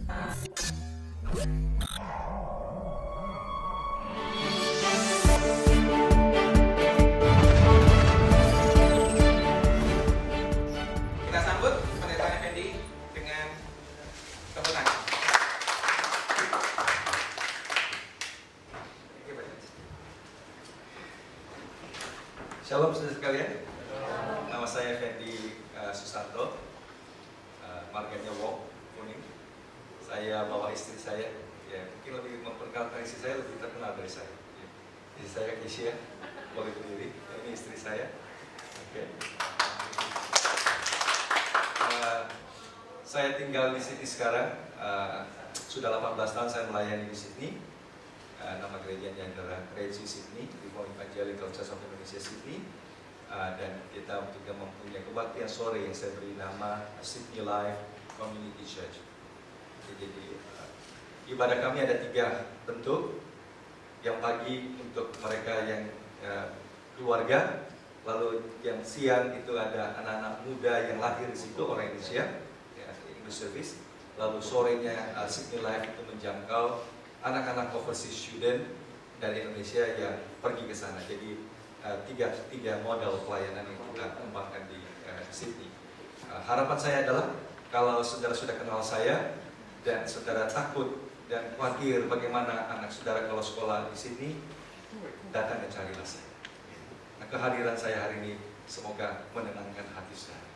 Kita sambut Pendeta Effendi dengan tepuk tangan. Shalom saudara sekalian. Nama saya Effendi Susanto, marganya Wong Kuning. Saya bawa istri saya, ya mungkin lebih memperkenalkan istri saya lebih terkenal dari saya. Istri saya Kesia, boleh berdiri. Ini istri saya. Oke. Saya tinggal di Sydney sekarang. Sudah 18 tahun saya melayani di Sydney. Nama gerejanya adalah Gereja Sydney, Reformed Evangelical Church of Indonesia Sydney. Dan kita juga mempunyai kebaktian sore yang saya beri nama Sydney Life Community Church. Jadi ibadah kami ada 3 bentuk. Yang pagi untuk mereka yang keluarga, lalu yang siang itu ada anak-anak muda yang lahir di situ, orang Indonesia, ya, English Service. Lalu sorenya Sydney Life itu menjangkau anak-anak overseas student dari Indonesia yang pergi ke sana. Jadi tiga model pelayanan yang kita kembangkan di Sydney. Harapan saya adalah kalau saudara sudah kenal saya dan saudara takut dan khawatir bagaimana anak saudara kalau sekolah di Sydney, datang dan carilah saya. Nah, kehadiran saya hari ini semoga menenangkan hati saudara.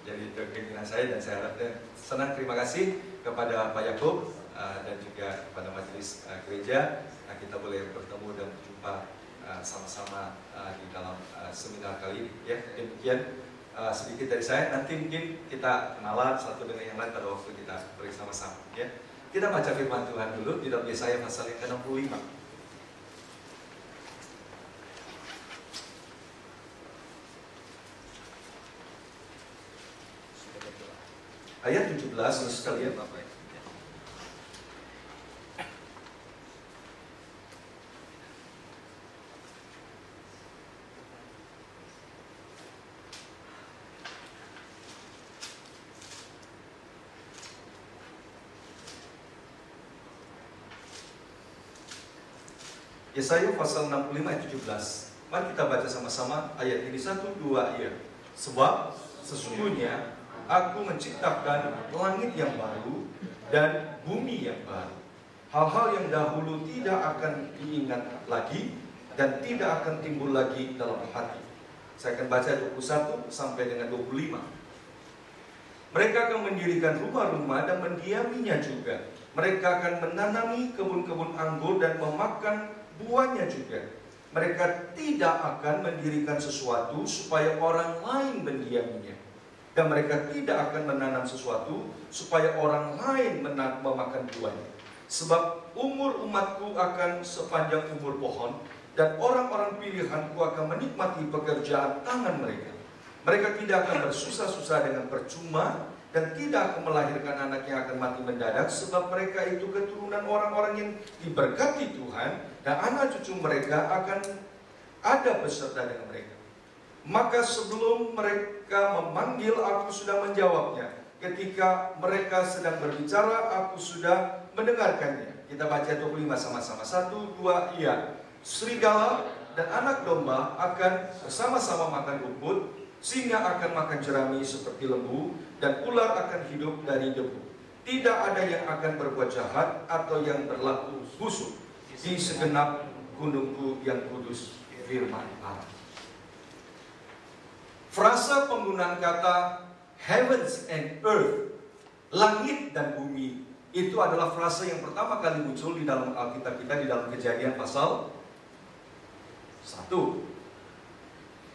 Jadi itu keinginan saya dan saya harap senang. Terima kasih kepada Pak Yakub dan juga kepada majelis gereja. Nah, kita boleh bertemu dan berjumpa sama-sama di dalam seminar kali ini. Ya, demikian sedikit dari saya. Nanti mungkin kita kenalan satu dengan yang lain pada waktu kita bersama-sama. Ya, kita baca firman Tuhan dulu di dalam Yesaya pasal yang ke-65. Ayat 17, sekalian Bapak. Yesaya pasal 65 ayat 17. Mari kita baca sama-sama ayat ini 1, 2 ya. Sebab sesungguhnya Aku menciptakan langit yang baru dan bumi yang baru. Hal-hal yang dahulu tidak akan diingat lagi dan tidak akan timbul lagi dalam hati. Saya akan baca 21 sampai dengan 25. Mereka akan mendirikan rumah-rumah dan mendiaminya juga. Mereka akan menanami kebun-kebun anggur dan memakan buahnya juga. Mereka tidak akan mendirikan sesuatu supaya orang lain mendiaminya. Dan mereka tidak akan menanam sesuatu supaya orang lain memakan buahnya. Sebab umur umatku akan sepanjang umur pohon, dan orang-orang pilihanku akan menikmati pekerjaan tangan mereka. Mereka tidak akan bersusah-susah dengan percuma, dan tidak akan melahirkan anak yang akan mati mendadak, sebab mereka itu keturunan orang-orang yang diberkati Tuhan, dan anak cucu mereka akan ada beserta dengan mereka. Maka sebelum mereka memanggil, aku sudah menjawabnya. Ketika mereka sedang berbicara, aku sudah mendengarkannya. Kita baca 25 sama-sama. 1, 2, iya. Serigala dan anak domba akan bersama-sama makan rumput, singa akan makan jerami seperti lembu, dan ular akan hidup dari debu. Tidak ada yang akan berbuat jahat atau yang berlaku busuk di segenap gunungku yang kudus, firman Allah. Frasa penggunaan kata heavens and earth, langit dan bumi, itu adalah frasa yang pertama kali muncul di dalam Alkitab kita, di dalam Kejadian pasal 1.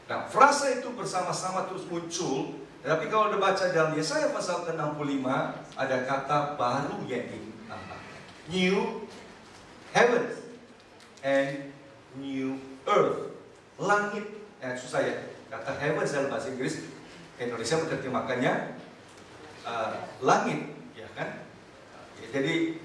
Nah, frasa itu bersama-sama terus muncul. Tapi kalau dibaca dalam Yesaya pasal ke-65, ada kata baru yang ditambahkan. New heavens and new earth. Langit, susah ya. Kata heavens dalam bahasa Inggris, Indonesia menerjemahkannya langit, ya kan? Jadi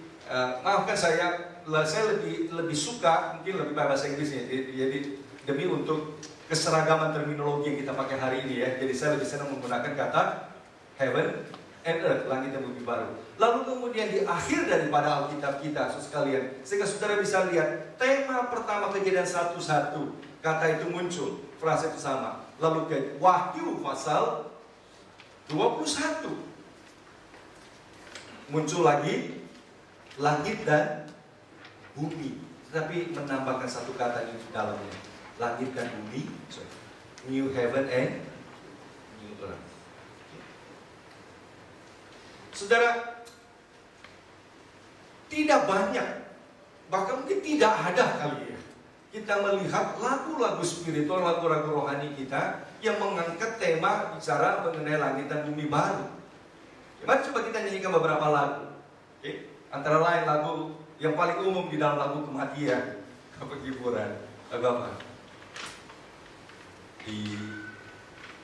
maafkan saya lebih suka mungkin lebih bahasa Inggrisnya. Jadi demi untuk keseragaman terminologi yang kita pakai hari ini ya. Jadi saya lebih senang menggunakan kata heaven and earth, langit dan bumi baru. Lalu kemudian di akhir daripada Alkitab kita, saudara sekalian, sehingga saudara bisa lihat tema pertama Kejadian 1:1, kata itu muncul, frasa itu sama. Lalu ke Wahyu pasal 21 muncul lagi langit dan bumi, tetapi menambahkan satu kata di dalamnya, langit dan bumi, new heaven and new earth. Saudara, tidak banyak, bahkan mungkin tidak ada kali ya, kita melihat lagu-lagu spiritual, lagu-lagu rohani kita yang mengangkat tema bicara mengenai langit dan bumi baru. Mari coba kita nyanyikan beberapa lagu. Antara lain lagu yang paling umum di dalam lagu kematian, penghiburan. Lagu apa? Di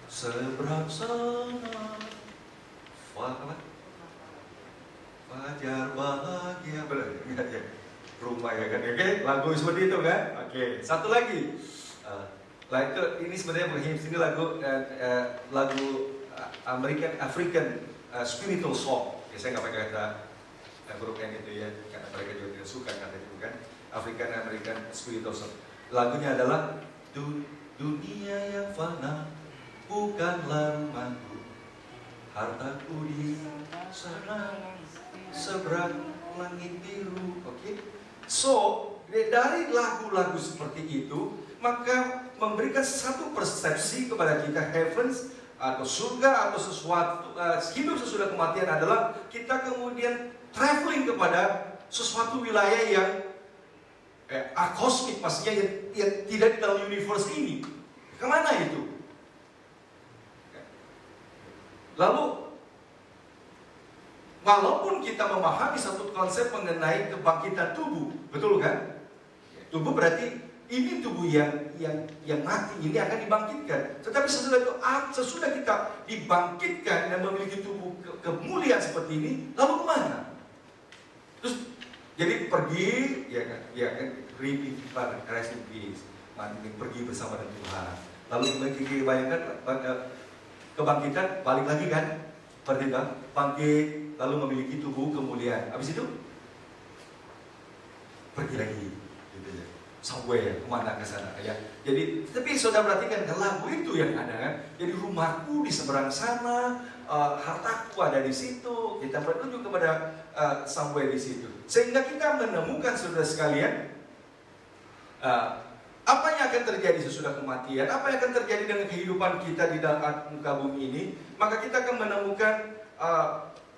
seberang sana, fajar bahagia, rumah ya kan? Oke, lagu seperti itu kan? Oke, satu lagi. Ini sebenarnya bukan hymns, ini lagu African spiritual song. Ya, saya nggak pakai kata huruf N itu ya, karena mereka juga tidak suka kata itu kan. African American spiritual song. Lagunya adalah dunia yang fana bukanlah rumahku, hartaku di sana seberang langit biru. Oke. So, dari lagu-lagu seperti itu, maka memberikan satu persepsi kepada kita heavens atau surga atau sesuatu hidup sesudah kematian adalah kita kemudian traveling kepada sesuatu wilayah yang akosmik, maksudnya yang tidak di dalam universe ini. Kemana itu? Lalu walaupun kita memahami satu konsep mengenai kebangkitan tubuh, betul kan? Tubuh berarti ini tubuh yang mati, ini akan dibangkitkan. Tetapi sesudah kita dibangkitkan dan memiliki tubuh kemuliaan seperti ini, lalu kemana? Terus jadi pergi, ya kan, rest in peace, pergi bersama dengan Tuhan. Lalu kita bayangkan kebangkitan, balik lagi kan, bangkit, lalu memiliki tubuh kemuliaan. Habis itu pergi lagi, gitu ya. Somewhere, kemana ke sana ya. Jadi, tapi saudara perhatikan lagu itu yang ada kan. Jadi rumahku di seberang sana, hartaku ada di situ. Kita bertuju kepada somewhere di situ. Sehingga kita menemukan saudara sekalian, apa yang akan terjadi sesudah kematian, apa yang akan terjadi dengan kehidupan kita di dalam muka bumi ini. Maka kita akan menemukan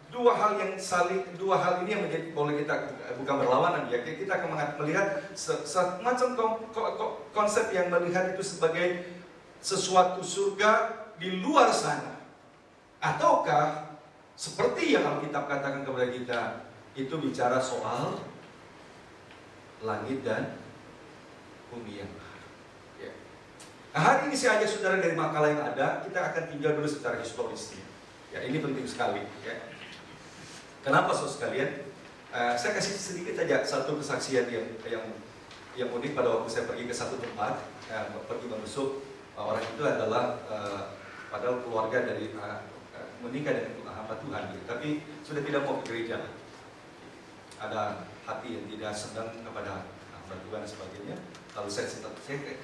dua hal ini yang menjadi, boleh kita bukan berlawanan ya, kita akan melihat semacam konsep yang melihat itu sebagai sesuatu surga di luar sana, ataukah seperti yang Alkitab katakan kepada kita, itu bicara soal langit dan bumi yang baru. Ya. Nah, hari ini saya ajak saudara dari makalah yang ada, kita akan tinggal dulu secara historisnya. Ya, ini penting sekali. Ya. Kenapa saudara sekalian? Saya kasih sedikit saja satu kesaksian yang unik pada waktu saya pergi ke satu tempat, pergi membesuk orang itu adalah padahal keluarga dari menikah dengan hamba Tuhan, gitu. Tapi sudah tidak mau ke gereja. Ada hati yang tidak senang kepada hamba Tuhan dan sebagainya. Lalu saya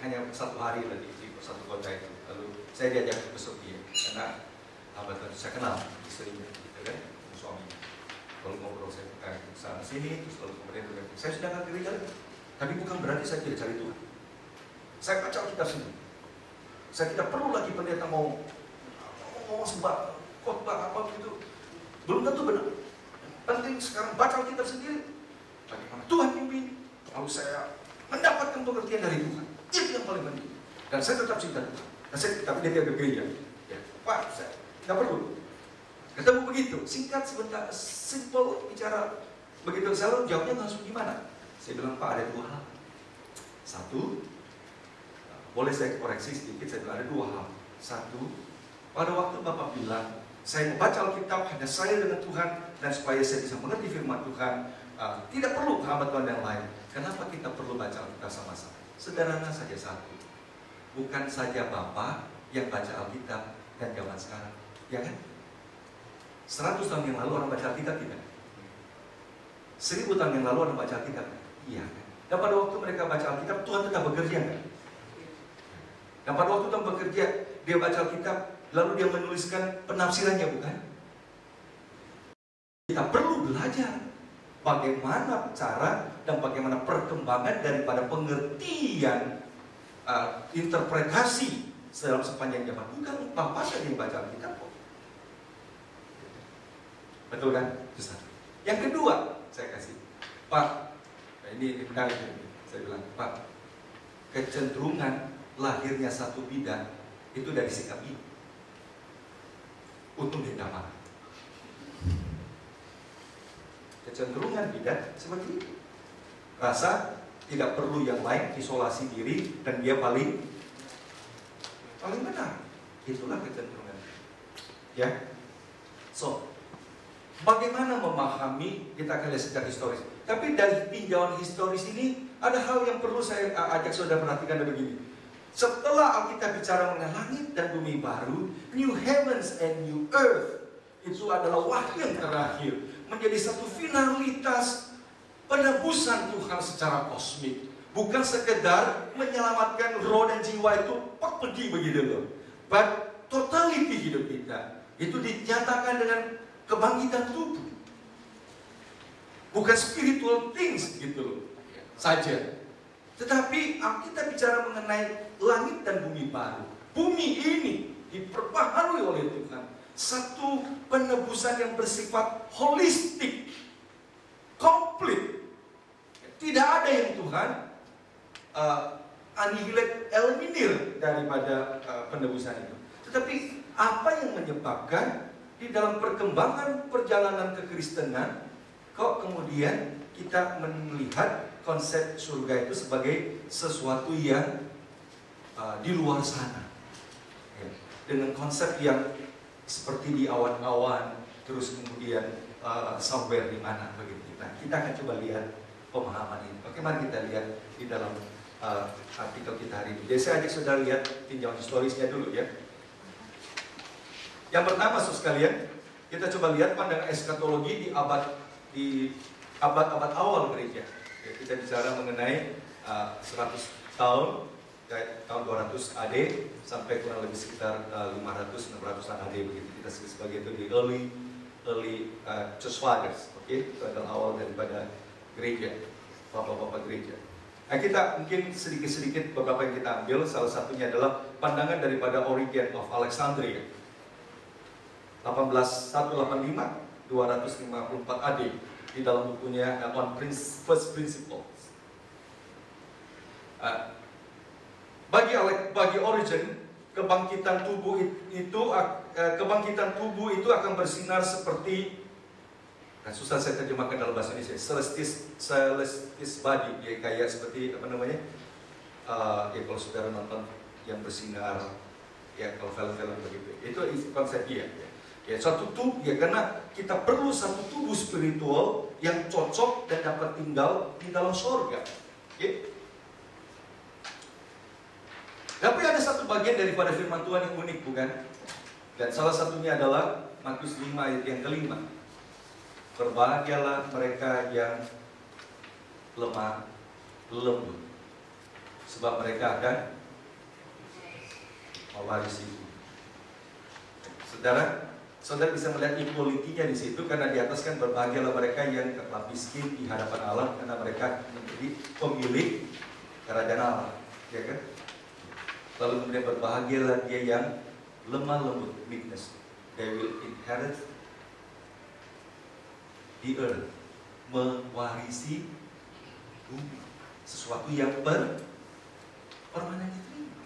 hanya satu hari tadi di satu kota itu. Lalu saya diajak besok dia, karena hamba Tuhan saya kenal istrinya, gitu kan, suaminya. Lalu ngobrol saya ke sana sini, terus lalu kemudian saya sudah nggak gereja, tapi bukan berarti saya tidak cari Tuhan. Saya baca Alkitab sendiri. Saya tidak perlu lagi pendeta mau sebab khotbah apa gitu. Belum tentu benar. Penting sekarang baca Alkitab sendiri. Bagaimana Tuhan pimpin, lalu saya mendapatkan pengertian dari Tuhan. Itu yang paling penting. Dan saya tetap cinta Tuhan. Dan tapi dia tidak ke gereja. Ya, Pak, saya nggak perlu. Ketemu begitu, singkat sebentar, simple bicara begitu. Saya lalu jawabnya langsung gimana? Saya bilang, Pak, ada dua hal. Satu, boleh saya koreksi sedikit, saya bilang ada dua hal. Satu, pada waktu Bapak bilang, saya membaca Alkitab hanya saya dengan Tuhan, dan supaya saya bisa mengerti firman Tuhan, tidak perlu hamba Tuhan yang lain. Kenapa kita perlu baca Alkitab sama-sama? Sederhana saja satu, bukan saja Bapak yang baca Alkitab dan zaman sekarang, ya kan? 100 tahun yang lalu orang baca Alkitab tidak? 1000 tahun yang lalu orang baca Alkitab? Iya. Dan pada waktu mereka baca Alkitab, Tuhan tetap bekerja kan? Dan pada waktu Tuhan bekerja, dia baca Alkitab, lalu dia menuliskan penafsirannya, bukan? Kita perlu belajar bagaimana cara dan bagaimana perkembangan daripada pengertian interpretasi dalam sepanjang zaman. Bukan Bapak saja yang baca Alkitab kok. Betul kan? Itu satu. Yang kedua, saya kasih, Pak, nah ini menarik ini. Saya bilang, Pak, kecenderungan lahirnya satu bidang itu dari sikap ini. Untung tidak marah. Kecenderungan bidang seperti itu. Rasa tidak perlu yang lain, isolasi diri, dan dia paling benar. Itulah kecenderungan. Ya. So, bagaimana memahami, kita akan lihat secara historis. Tapi dari tinjauan historis ini ada hal yang perlu saya ajak saudara perhatikan begini. Setelah Alkitab bicara mengenai langit dan bumi baru, new heavens and new earth, itu adalah wahyu yang terakhir, menjadi satu finalitas penebusan Tuhan secara kosmik. Bukan sekedar menyelamatkan roh dan jiwa itu pergi begitu loh. But totality hidup kita itu dinyatakan dengan kebangkitan tubuh. Bukan spiritual things gitu loh saja. Tetapi kita bicara mengenai langit dan bumi baru. Bumi ini diperbaharui oleh Tuhan. Satu penebusan yang bersifat holistik, komplit. Tidak ada yang Tuhan annihilate, eliminir daripada penebusan itu. Tetapi apa yang menyebabkan di dalam perkembangan perjalanan kekristenan kok kemudian kita melihat konsep surga itu sebagai sesuatu yang di luar sana, ya, dengan konsep yang seperti di awan-awan, terus kemudian somewhere di mana begitu. Nah, kita akan coba lihat pemahaman ini. Oke, mari kita lihat di dalam artikel kita hari ini. Jadi saya ajak saudara lihat tinjauan historisnya dulu ya. Yang pertama, saudara sekalian, kita coba lihat pandangan eskatologi di abad-abad awal gereja. Ya, kita bicara mengenai 100 tahun, tahun 200 AD sampai kurang lebih sekitar 500-600 AD begitu. Kita sebut sebagai itu di early church fathers. Oke, itu adalah awal daripada gereja, bapak-bapak gereja. Nah, kita mungkin sedikit-sedikit beberapa yang kita ambil. Salah satunya adalah pandangan daripada Origen of Alexandria, 18185 254 AD di dalam bukunya On First Principles. Bagi Origen, kebangkitan tubuh itu akan bersinar seperti, susah saya terjemahkan dalam bahasa Indonesia, celestis body, ya, kayak seperti apa namanya? Ya kalau saudara nonton yang bersinar, ya kalau film-film begitu, itu konsep dia. Ya, satu tubuh, ya, karena kita perlu satu tubuh spiritual yang cocok dan dapat tinggal di dalam surga. Ya. Tapi ada satu bagian daripada firman Tuhan yang unik, bukan? Dan salah satunya adalah Matius 5 ayat yang kelima. Berbahagialah mereka yang lemah lembut, sebab mereka akan mewarisi. Saudara bisa melihat equality-nya di situ, karena di atas kan berbahagialah mereka yang telah miskin di hadapan Allah, karena mereka menjadi pemilik kerajaan Allah, ya kan? Lalu kemudian berbahagialah dia yang lemah lembut, meekness, they will inherit the earth, mewarisi bumi, sesuatu yang permanen diterima.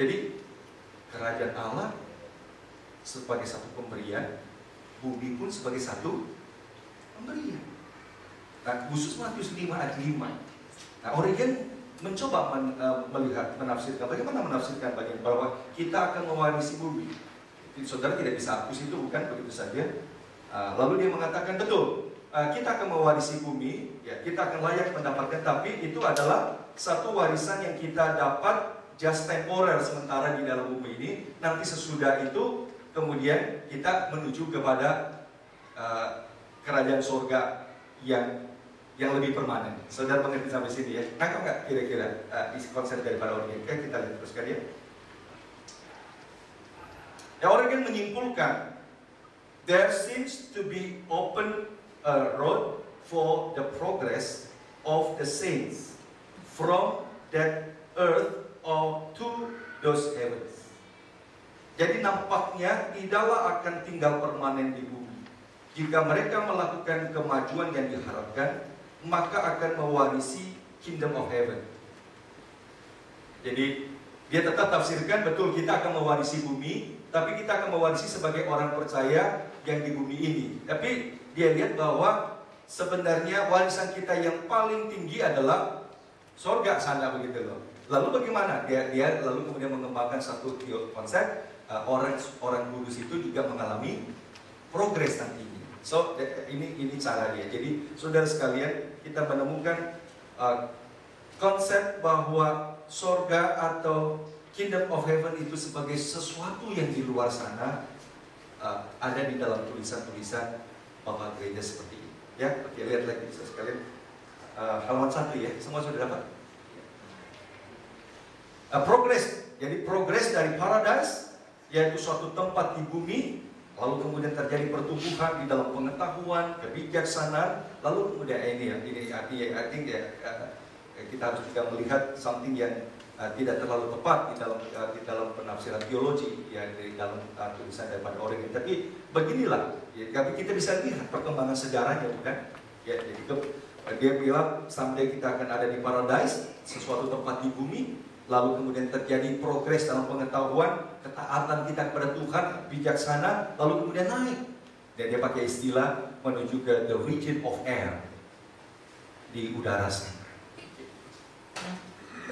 Jadi kerajaan Allah sebagai satu pemberian, bumi pun sebagai satu pemberian. Nah, khusus Matius 5 ayat 5. Nah, Origen mencoba menafsirkan, bagaimana menafsirkan bagian bahwa kita akan mewarisi bumi. Saudara tidak bisa hapus itu, bukan begitu saja. Lalu dia mengatakan betul, kita akan mewarisi bumi, ya, kita akan layak mendapatkan, tapi itu adalah satu warisan yang kita dapat just temporer sementara di dalam bumi ini. Nanti sesudah itu kemudian kita menuju kepada kerajaan surga yang lebih permanen. Saudara mengerti sampai sini ya? Nangkap nggak kira-kira isi konsep daripada Origen? Kita lihat terus kali ya. Ya, Origen menyimpulkan, there seems to be open road for the progress of the saints from that earth or to those heavens. Jadi nampaknya tidaklah akan tinggal permanen di bumi. Jika mereka melakukan kemajuan yang diharapkan, maka akan mewarisi Kingdom of Heaven. Jadi dia tetap tafsirkan, betul kita akan mewarisi bumi, tapi kita akan mewarisi sebagai orang percaya yang di bumi ini. Tapi dia lihat bahwa sebenarnya warisan kita yang paling tinggi adalah surga sana, begitu loh. Lalu bagaimana? Dia lalu kemudian mengembangkan satu konsep, orang kudus itu juga mengalami progres nantinya. So ini cara dia. Jadi saudara sekalian, kita menemukan konsep bahwa surga atau Kingdom of Heaven itu sebagai sesuatu yang di luar sana, ada di dalam tulisan-tulisan Bapak Gereja seperti ini. Ya, oke, lihat lagi saudara sekalian. Halaman 1 ya, semua sudah dapat. Progres, jadi progres dari paradise, yaitu suatu tempat di bumi. Lalu kemudian terjadi pertumbuhan di dalam pengetahuan, kebijaksanaan. Lalu kemudian ini artinya kita harus juga melihat something yang tidak terlalu tepat di dalam penafsiran teologi ya, di dalam tulisan daripada Origen. Tapi beginilah, ya, tapi kita bisa lihat perkembangan sejarahnya, bukan? Ya, jadi dia bilang someday kita akan ada di paradise, sesuatu tempat di bumi. Lalu kemudian terjadi progres dalam pengetahuan, ketaatan kita kepada Tuhan, bijaksana, lalu kemudian naik. Dan dia pakai istilah menuju ke the region of air, di udara sana.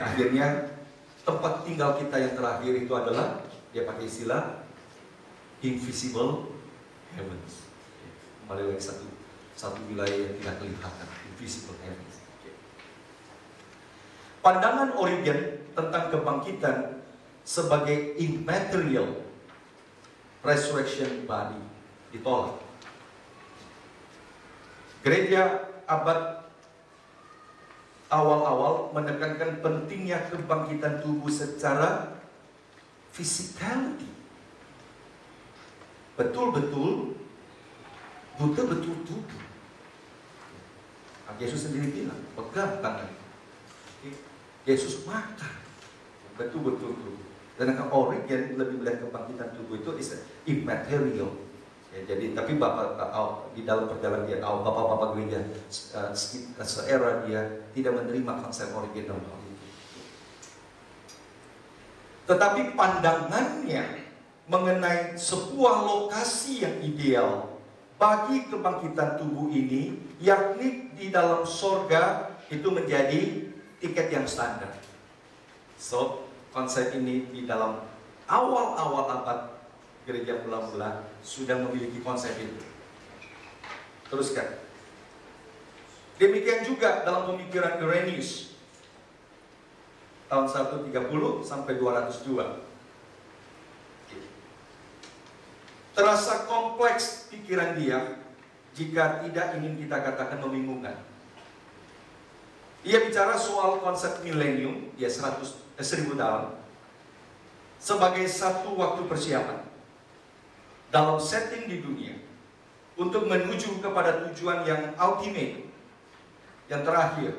Nah, akhirnya tempat tinggal kita yang terakhir itu adalah, dia pakai istilah invisible heavens. Kembali lagi satu wilayah yang tidak kelihatan, invisible heavens. Pandangan Origen tentang kebangkitan sebagai immaterial resurrection body ditolak. Gereja abad awal-awal menekankan pentingnya kebangkitan tubuh secara physicality. Betul-betul tubuh. Yesus sendiri bilang, pegang tangan. Yesus makan betul-betul tubuh. Dan Origen lebih melihat kebangkitan tubuh itu is immaterial. Ya, jadi tapi di dalam perjalanan dia, bapak-bapak gereja seera dia tidak menerima konsep Origen dalam hal itu. Tetapi pandangannya mengenai sebuah lokasi yang ideal bagi kebangkitan tubuh ini, yakni di dalam sorga, itu menjadi tiket yang standar. So, konsep ini di dalam awal-awal abad gereja mula-mula sudah memiliki konsep itu. Teruskan. Demikian juga dalam pemikiran Irenaeus tahun 130 sampai 202. Terasa kompleks pikiran dia jika tidak ingin kita katakan membingungkan. Ia bicara soal konsep milenium, ya 1000 tahun, sebagai satu waktu persiapan dalam setting di dunia untuk menuju kepada tujuan yang ultimate, yang terakhir,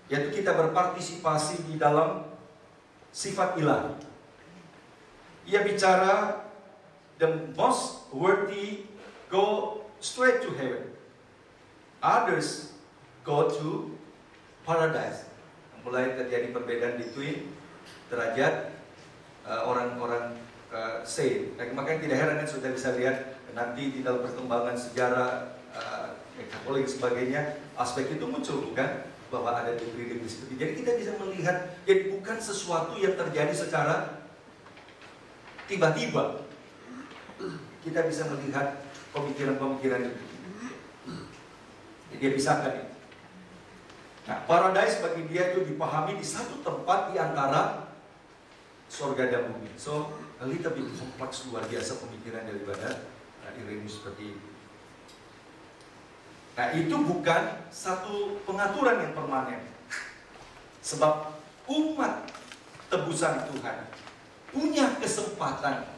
yaitu kita berpartisipasi di dalam sifat ilahi. Ia bicara the most worthy go straight to heaven, others go to paradise. Mulai terjadi perbedaan between derajat orang-orang saint. Makanya tidak heran kan sudah bisa lihat nanti di dalam perkembangan sejarah Katolik sebagainya, aspek itu muncul, bukan? Bahwa ada degree-degree seperti. Jadi kita bisa melihat, jadi bukan sesuatu yang terjadi secara tiba-tiba. Kita bisa melihat pemikiran-pemikiran itu. Dia pisahkan itu. Nah, paradise bagi dia itu dipahami di satu tempat di antara surga dan bumi. So, lebih kompleks luar biasa pemikiran daripada Irenaeus seperti itu. Nah, itu bukan satu pengaturan yang permanen. Sebab umat tebusan Tuhan punya kesempatan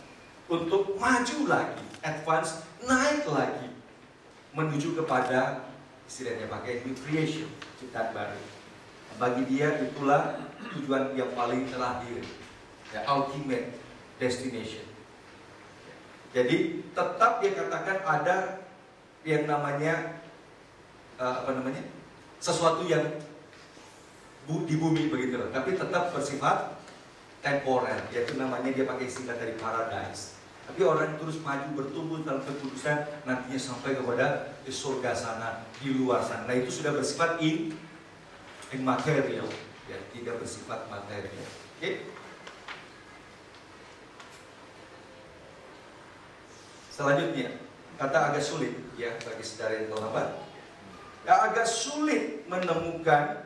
untuk maju lagi, advance, naik lagi, menuju kepada istilahnya pakai new creation, ciptaan baru. Bagi dia itulah tujuan yang paling terakhir, ya, ultimate destination. Jadi tetap dia katakan ada yang namanya sesuatu yang di bumi begitu loh, tapi tetap bersifat temporer, yaitu namanya dia pakai istilah dari paradise. Tapi orang terus maju bertumbuh dalam kekudusan, nantinya sampai kepada di surga sana, di luar sana. Nah, itu sudah bersifat immaterial, ya, tidak bersifat material. Oke? Selanjutnya, kata agak sulit, ya, bagi saudara yang terlambat. Ya, agak sulit menemukan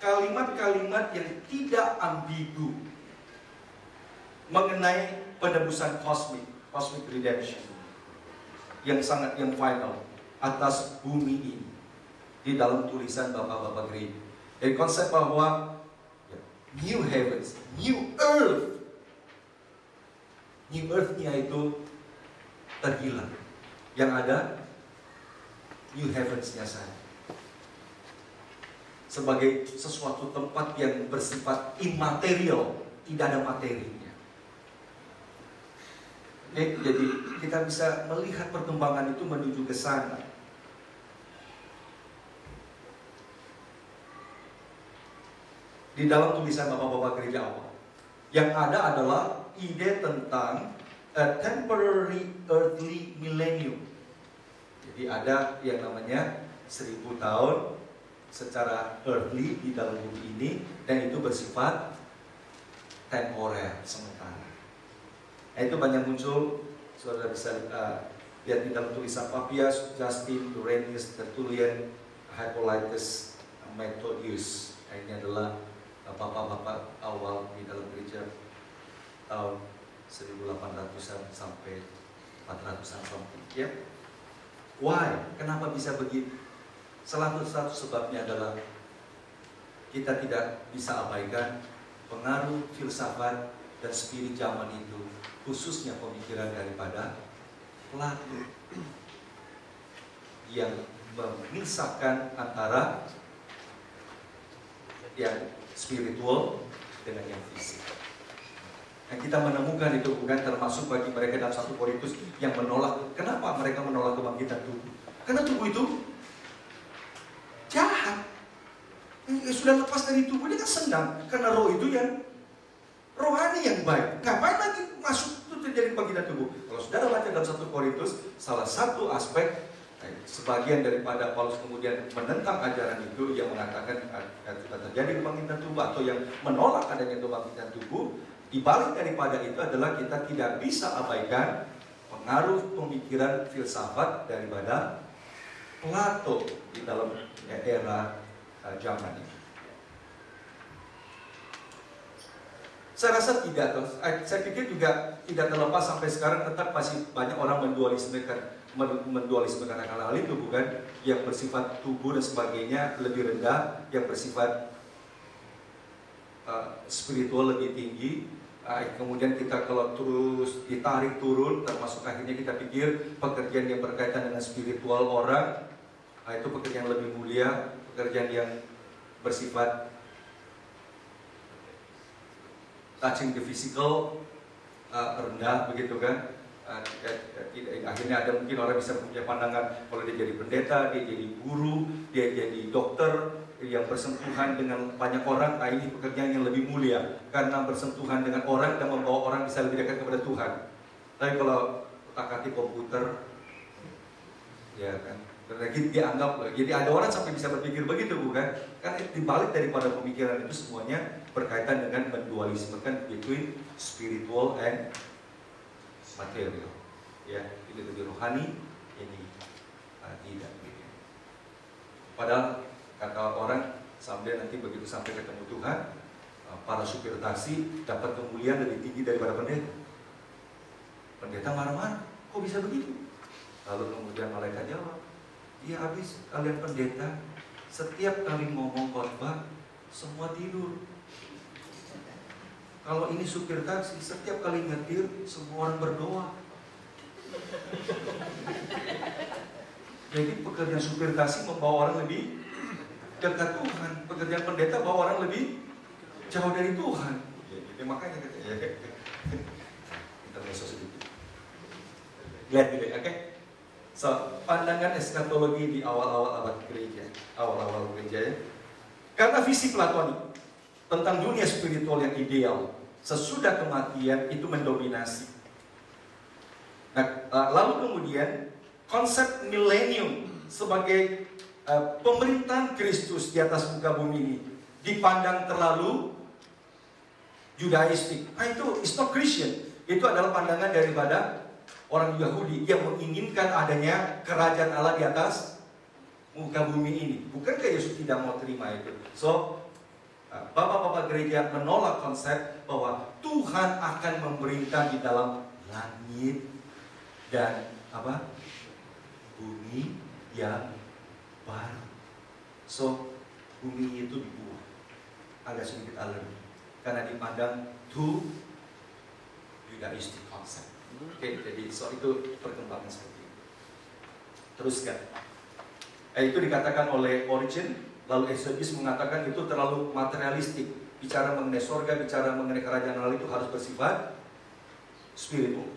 kalimat-kalimat yang tidak ambigu mengenai penebusan cosmic redemption yang final atas bumi ini di dalam tulisan Bapak-Bapak gereja. Dari konsep bahwa ya, new heavens, new earth-nya itu terhilang, yang ada new heavens-nya saja sebagai sesuatu tempat yang bersifat immaterial, tidak ada materinya. Jadi kita bisa melihat perkembangan itu menuju ke sana. Di dalam tulisan Bapak-Bapak gereja awal, yang ada adalah ide tentang a temporary earthly millennium. Jadi ada yang namanya 1000 tahun secara earthly di dalam bumi ini, dan itu bersifat temporer, sementara. Nah, itu banyak muncul, saudara bisa lihat di dalam tulisan Papias, Justin, Irenaeus, Tertullian, Hippolytus, Methodius. Nah, ini adalah bapak-bapak awal di dalam gereja tahun 1800-an sampai 400-an something, ya. Why? Kenapa bisa begitu? Salah satu sebabnya adalah kita tidak bisa abaikan pengaruh filsafat dan spirit zaman itu, khususnya pemikiran daripada Plato yang memisahkan antara yang spiritual dengan yang fisik. Dan kita menemukan itu bukan termasuk bagi mereka dalam 1 Korintus yang menolak. Kenapa mereka menolak kebangkitan tubuh? Karena tubuh itu jahat. Sudah lepas dari tubuh, dia kan senang. Karena roh itu yang rohani yang baik. Ngapain lagi masuk itu terjadi bangkitan tubuh? Kalau saudara baca dalam 1 Korintus, salah satu aspek sebagian daripada Paulus kemudian menentang ajaran itu yang mengatakan sudah terjadi kebangkitan tubuh, atau yang menolak adanya kebangkitan tubuh. Dibalik daripada itu adalah kita tidak bisa abaikan pengaruh pemikiran filsafat daripada Plato di dalam era zaman ini. Saya rasa tidak, saya pikir juga tidak terlepas sampai sekarang tetap masih banyak orang mendualismekan hal-hal itu, bukan? Yang bersifat tubuh dan sebagainya lebih rendah, yang bersifat spiritual lebih tinggi. Kemudian kita kalau terus ditarik turun, termasuk akhirnya kita pikir pekerjaan yang berkaitan dengan spiritual orang itu pekerjaan yang lebih mulia, pekerjaan yang bersifat touching the physical rendah, begitu kan? Akhirnya ada mungkin orang bisa punya pandangan kalau dia jadi pendeta, dia jadi guru, dia jadi dokter yang bersentuhan dengan banyak orang. Nah, ini pekerjaan yang lebih mulia karena bersentuhan dengan orang dan membawa orang bisa lebih dekat kepada Tuhan. Tapi kalau otak-atik komputer, ya kan, lagi dianggap. Jadi ada orang sampai bisa berpikir begitu, bukan? Kan dibalik daripada pemikiran itu semuanya berkaitan dengan mendualismekan between spiritual and material. Ya, ini lebih rohani, ini tidak. Padahal kata orang sampai nanti begitu sampai ketemu Tuhan, para supir taksi dapat kemuliaan lebih tinggi daripada pendeta. Pendeta marah-marah, kok bisa begitu? Lalu kemudian malaikat jawab, ya habis kalian pendeta setiap kali ngomong khotbah semua tidur. Kalau ini supir taksi, setiap kali nyetir semua orang berdoa. Jadi pekerjaan supir taksi membawa orang lebih dekat Tuhan, pekerjaan pendeta bawa orang lebih jauh dari Tuhan. Ya, makanya kita meso sedikit. Lihat gitu, oke? So, pandangan eskatologi di awal-awal abad gereja, awal-awal gereja ya. Karena visi Platonik tentang dunia spiritual yang ideal sesudah kematian itu mendominasi. Nah, lalu kemudian konsep milenium sebagai pemerintahan Kristus di atas muka bumi ini dipandang terlalu Judaistik. Nah itu it's not Christian. Itu adalah pandangan daripada orang Yahudi yang menginginkan adanya kerajaan Allah di atas muka bumi ini. Bukankah Yesus tidak mau terima itu? So, bapak-bapak gereja menolak konsep bahwa Tuhan akan memerintah di dalam langit dan bumi yang baru. So, bumi itu dibuat agak sedikit alergi karena dipandang too Judaistic konsep. Oke, jadi so itu perkembangan seperti itu. Teruskan. Itu dikatakan oleh Origen, lalu Eusebius mengatakan itu terlalu materialistik. Bicara mengenai surga, bicara mengenai kerajaan Allah itu harus bersifat spiritual.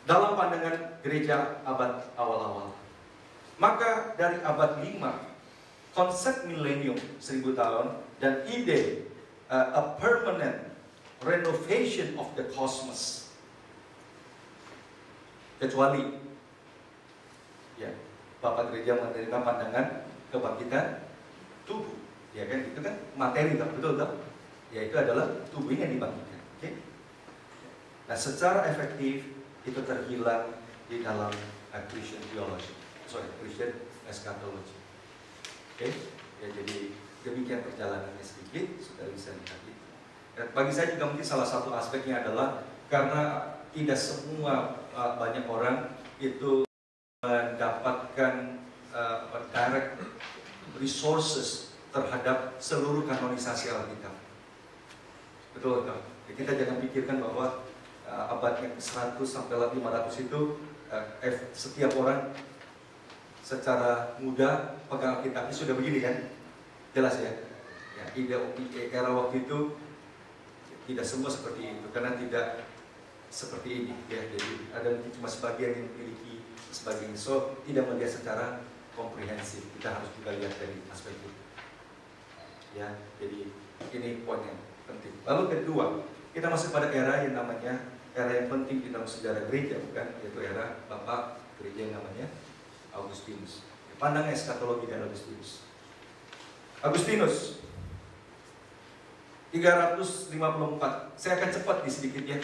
Dalam pandangan gereja abad awal-awal. Maka dari abad 5, konsep milenium 1000 tahun dan ide a permanent renovation of the cosmos. Kecuali ya, Bapak gereja menerima pandangan kebangkitan tubuh, ya kan? Itu kan materi, betul tak? Ya itu adalah tubuh yang dibangkitkan. Okay? Nah, secara efektif itu terhilang di dalam Christian theology, Christian eschatology. Oke? Ya jadi demikian perjalanannya sedikit, sudah bisa lihat itu. Bagi saya juga mungkin salah satu aspeknya adalah karena tidak semua banyak orang itu mendapatkan direct resources terhadap seluruh kanonisasi Alkitab. Betul kan? Kita jangan pikirkan bahwa abad yang 100 sampai 500 itu setiap orang secara mudah pegang Alkitabnya sudah begini kan? Jelas ya? Ya, era waktu itu tidak semua seperti itu karena tidak seperti ini ya. Jadi ada mungkin cuma sebagian yang memiliki sebagian, so tidak melihat secara komprehensif. Kita harus juga lihat dari aspek itu. Ya, jadi ini poin yang penting. Lalu kedua, kita masuk pada era yang namanya era yang penting di dalam sejarah gereja, bukan? Yaitu era Bapak gereja yang namanya Augustinus. Pandangan eskatologi dari Augustinus. Agustinus 354. Saya akan cepat di sedikit ya.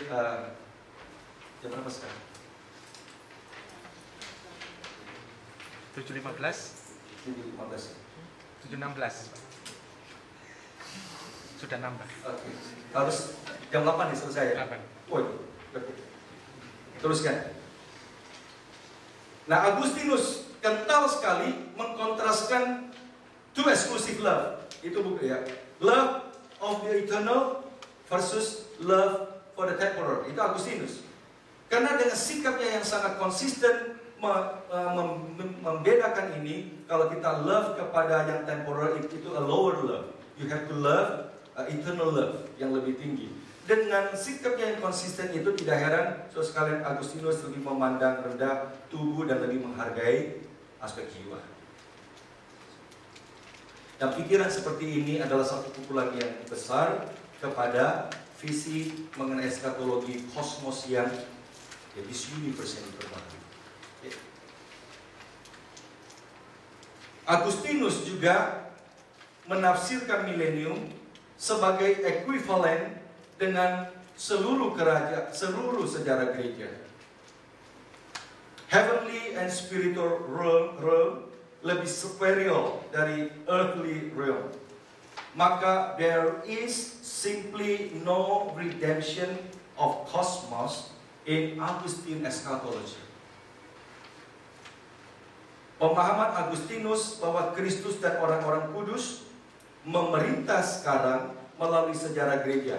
Jam berapa sekarang? 7.15 7.16 sudah nambah. Oke. Harus jam 8 nih selesai ya? 8. Oh, oke. Teruskan. Nah, Agustinus kental sekali mengkontraskan two exclusive love. Itu buku ya. Love of the eternal versus love for the temporal. Itu Agustinus. Karena dengan sikapnya yang sangat konsisten membedakan ini, kalau kita love kepada yang temporal itu a lower love. You have to love eternal love yang lebih tinggi. Dengan sikapnya yang konsisten itu tidak heran sekalian Agustinus lebih memandang rendah tubuh dan lebih menghargai aspek jiwa. Dan pikiran seperti ini adalah satu pukulan yang besar kepada visi mengenai eskatologi kosmos yang this universe yang terbaru. Agustinus juga menafsirkan milenium sebagai ekuivalen dengan seluruh sejarah gereja. Heavenly and spiritual realm lebih superior dari earthly realm. Maka there is simply no redemption of cosmos in Augustine eschatology. Pemahaman Agustinus bahwa Kristus dan orang-orang kudus memerintah sekarang melalui sejarah gereja.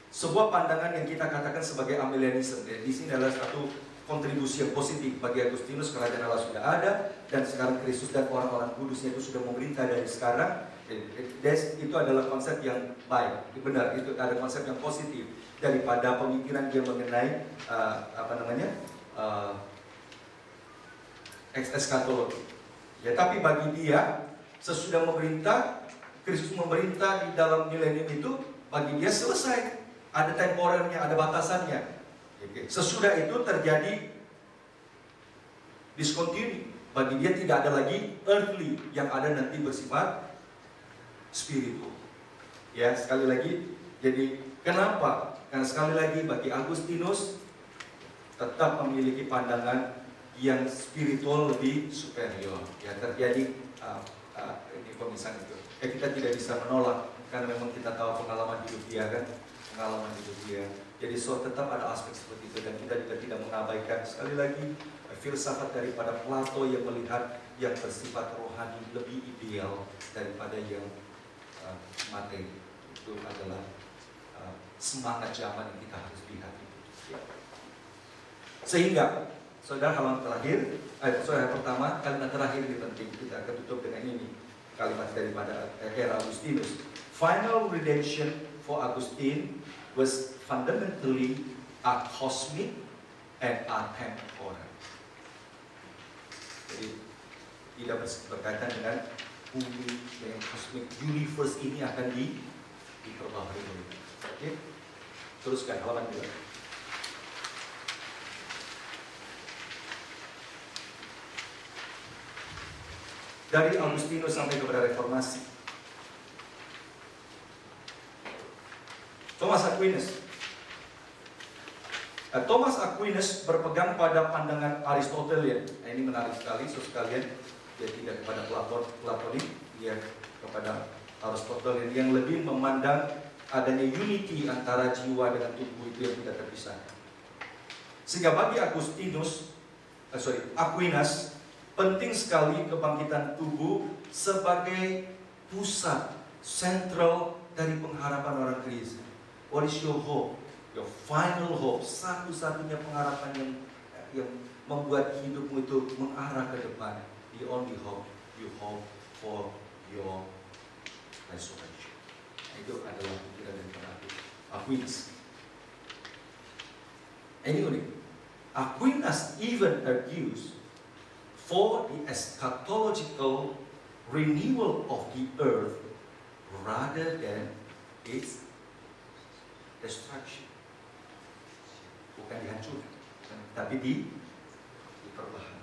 Sebuah pandangan yang kita katakan sebagai amilenialisme. Di sini adalah satu kontribusi yang positif bagi Agustinus. Kerajaan Allah sudah ada dan sekarang Kristus dan orang-orang kudusnya itu sudah memerintah dari sekarang. Itu adalah konsep yang baik, benar, itu ada konsep yang positif daripada pemikiran dia mengenai eskatologi. Ya, tapi bagi dia sesudah memerintah, Kristus memerintah di dalam milenium itu, bagi dia selesai. Ada temporernya, ada batasannya. Sesudah itu terjadi discontinue. Bagi dia tidak ada lagi earthly, yang ada nanti bersifat spiritual. Ya, sekali lagi, jadi kenapa? Karena sekali lagi bagi Agustinus tetap memiliki pandangan yang spiritual lebih superior. Ya, terjadi ini pemisahan itu. Ya, kita tidak bisa menolak karena memang kita tahu pengalaman hidup dia kan, pengalaman hidup dia. Jadi tetap ada aspek seperti itu dan kita juga tidak mengabaikan sekali lagi filsafat daripada Plato yang melihat yang bersifat rohani lebih ideal daripada yang materi. Itu adalah semangat zaman yang kita harus lihat itu. Ya. Sehingga saudara, halaman terakhir, saudara pertama, kalimat terakhir ini penting. Kita akan tutup dengan ini kalimat daripada era Agustinus. Final redemption for Augustine was fundamentally cosmic and temporal. Jadi tidak berkaitan dengan bumi yang kosmik, universe ini akan diperbaharui. Oke, teruskan halaman 2. Dari Agustinus sampai kepada Reformasi. Thomas Aquinas. Thomas Aquinas berpegang pada pandangan Aristotelian. Nah, ini menarik sekali, sekalian. Dia tidak kepada Platonik, dia kepada Aristotelian yang lebih memandang adanya unity antara jiwa dengan tubuh itu yang tidak terpisahkan. Sehingga bagi Aquinas, penting sekali kebangkitan tubuh sebagai pusat sentral dari pengharapan orang Kristen. What is your hope? Your final hope, satu-satunya pengharapan yang membuat hidupmu itu mengarah ke depan. The only hope you hope for your resurrection. Itu adalah pikiran dari Aquinas. Ini unik. Aquinas even argues for the eschatological renewal of the earth rather than its destruction. Bukan dihancurkan, tapi diperbaharui.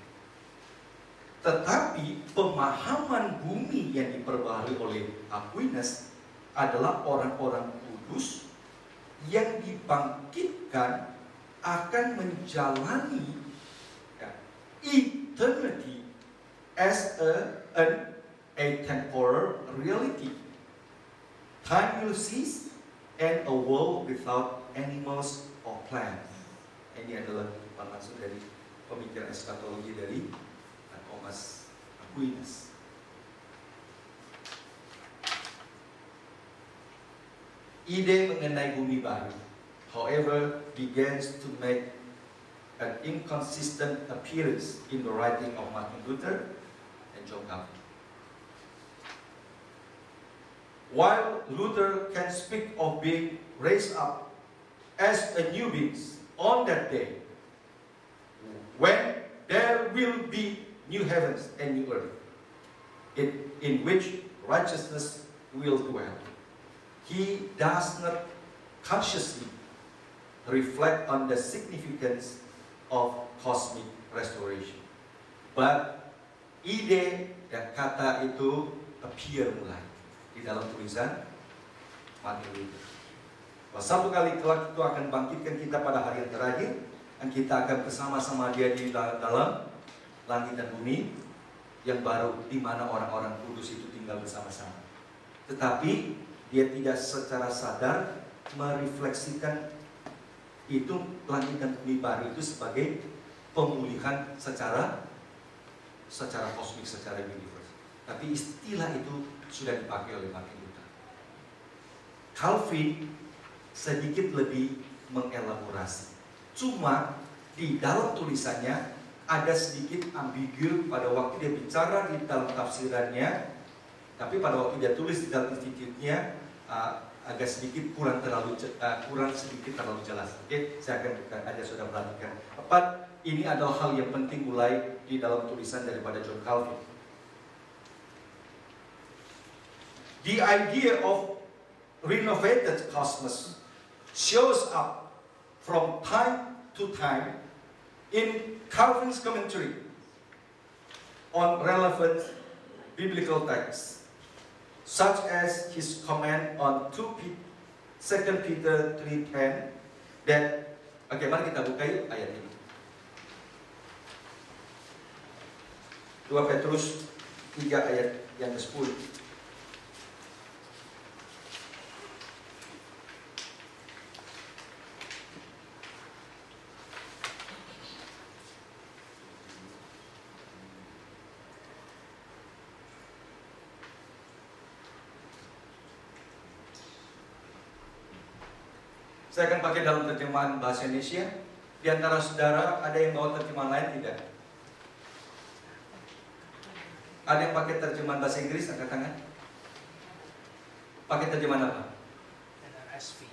Tetapi pemahaman bumi yang diperbaharui oleh Aquinas adalah orang-orang kudus yang dibangkitkan akan menjalani eternity as an atemporal reality. Time will cease and a world without animals or plants. Ini adalah maksud dari pemikiran eskatologi dari Thomas Aquinas. Ide mengenai bumi baru, however, begins to make an inconsistent appearance in the writing of Martin Luther and John Calvin. While Luther can speak of being raised up as a new being on that day, when there will be new heavens and new earth, in which righteousness will dwell, he does not consciously reflect on the significance of cosmic restoration. But ide dan kata itu appear mulai di dalam tulisan Martin Luther. Satu kali kelak itu akan bangkitkan kita pada hari yang terakhir, dan kita akan bersama-sama dia di dalam langit dan bumi yang baru, di mana orang-orang kudus itu tinggal bersama-sama. Tetapi dia tidak secara sadar merefleksikan itu langit dan bumi baru itu sebagai pemulihan secara kosmik, secara universe. Tapi istilah itu sudah dipakai oleh Martin Luther. Calvin sedikit lebih mengelaborasi. Cuma di dalam tulisannya ada sedikit ambigu pada waktu dia bicara di dalam tafsirannya, tapi pada waktu dia tulis di dalam institutnya agak sedikit kurang sedikit terlalu jelas. Oke, saya akan buka aja, sudah perhatikan. Ini adalah hal yang penting mulai di dalam tulisan daripada John Calvin. The idea of renovated cosmos shows up from time to time in Calvin's commentary on relevant biblical texts, such as his comment on 2 Peter 3:10 that, oke, mari kita buka yuk ayat ini. 2 Petrus 3 ayat yang ke-10. Saya akan pakai dalam terjemahan bahasa Indonesia. Di antara saudara ada yang bawa terjemahan lain tidak? Ada yang pakai terjemahan bahasa Inggris? Angkat tangan. Pakai terjemahan apa? NRSV.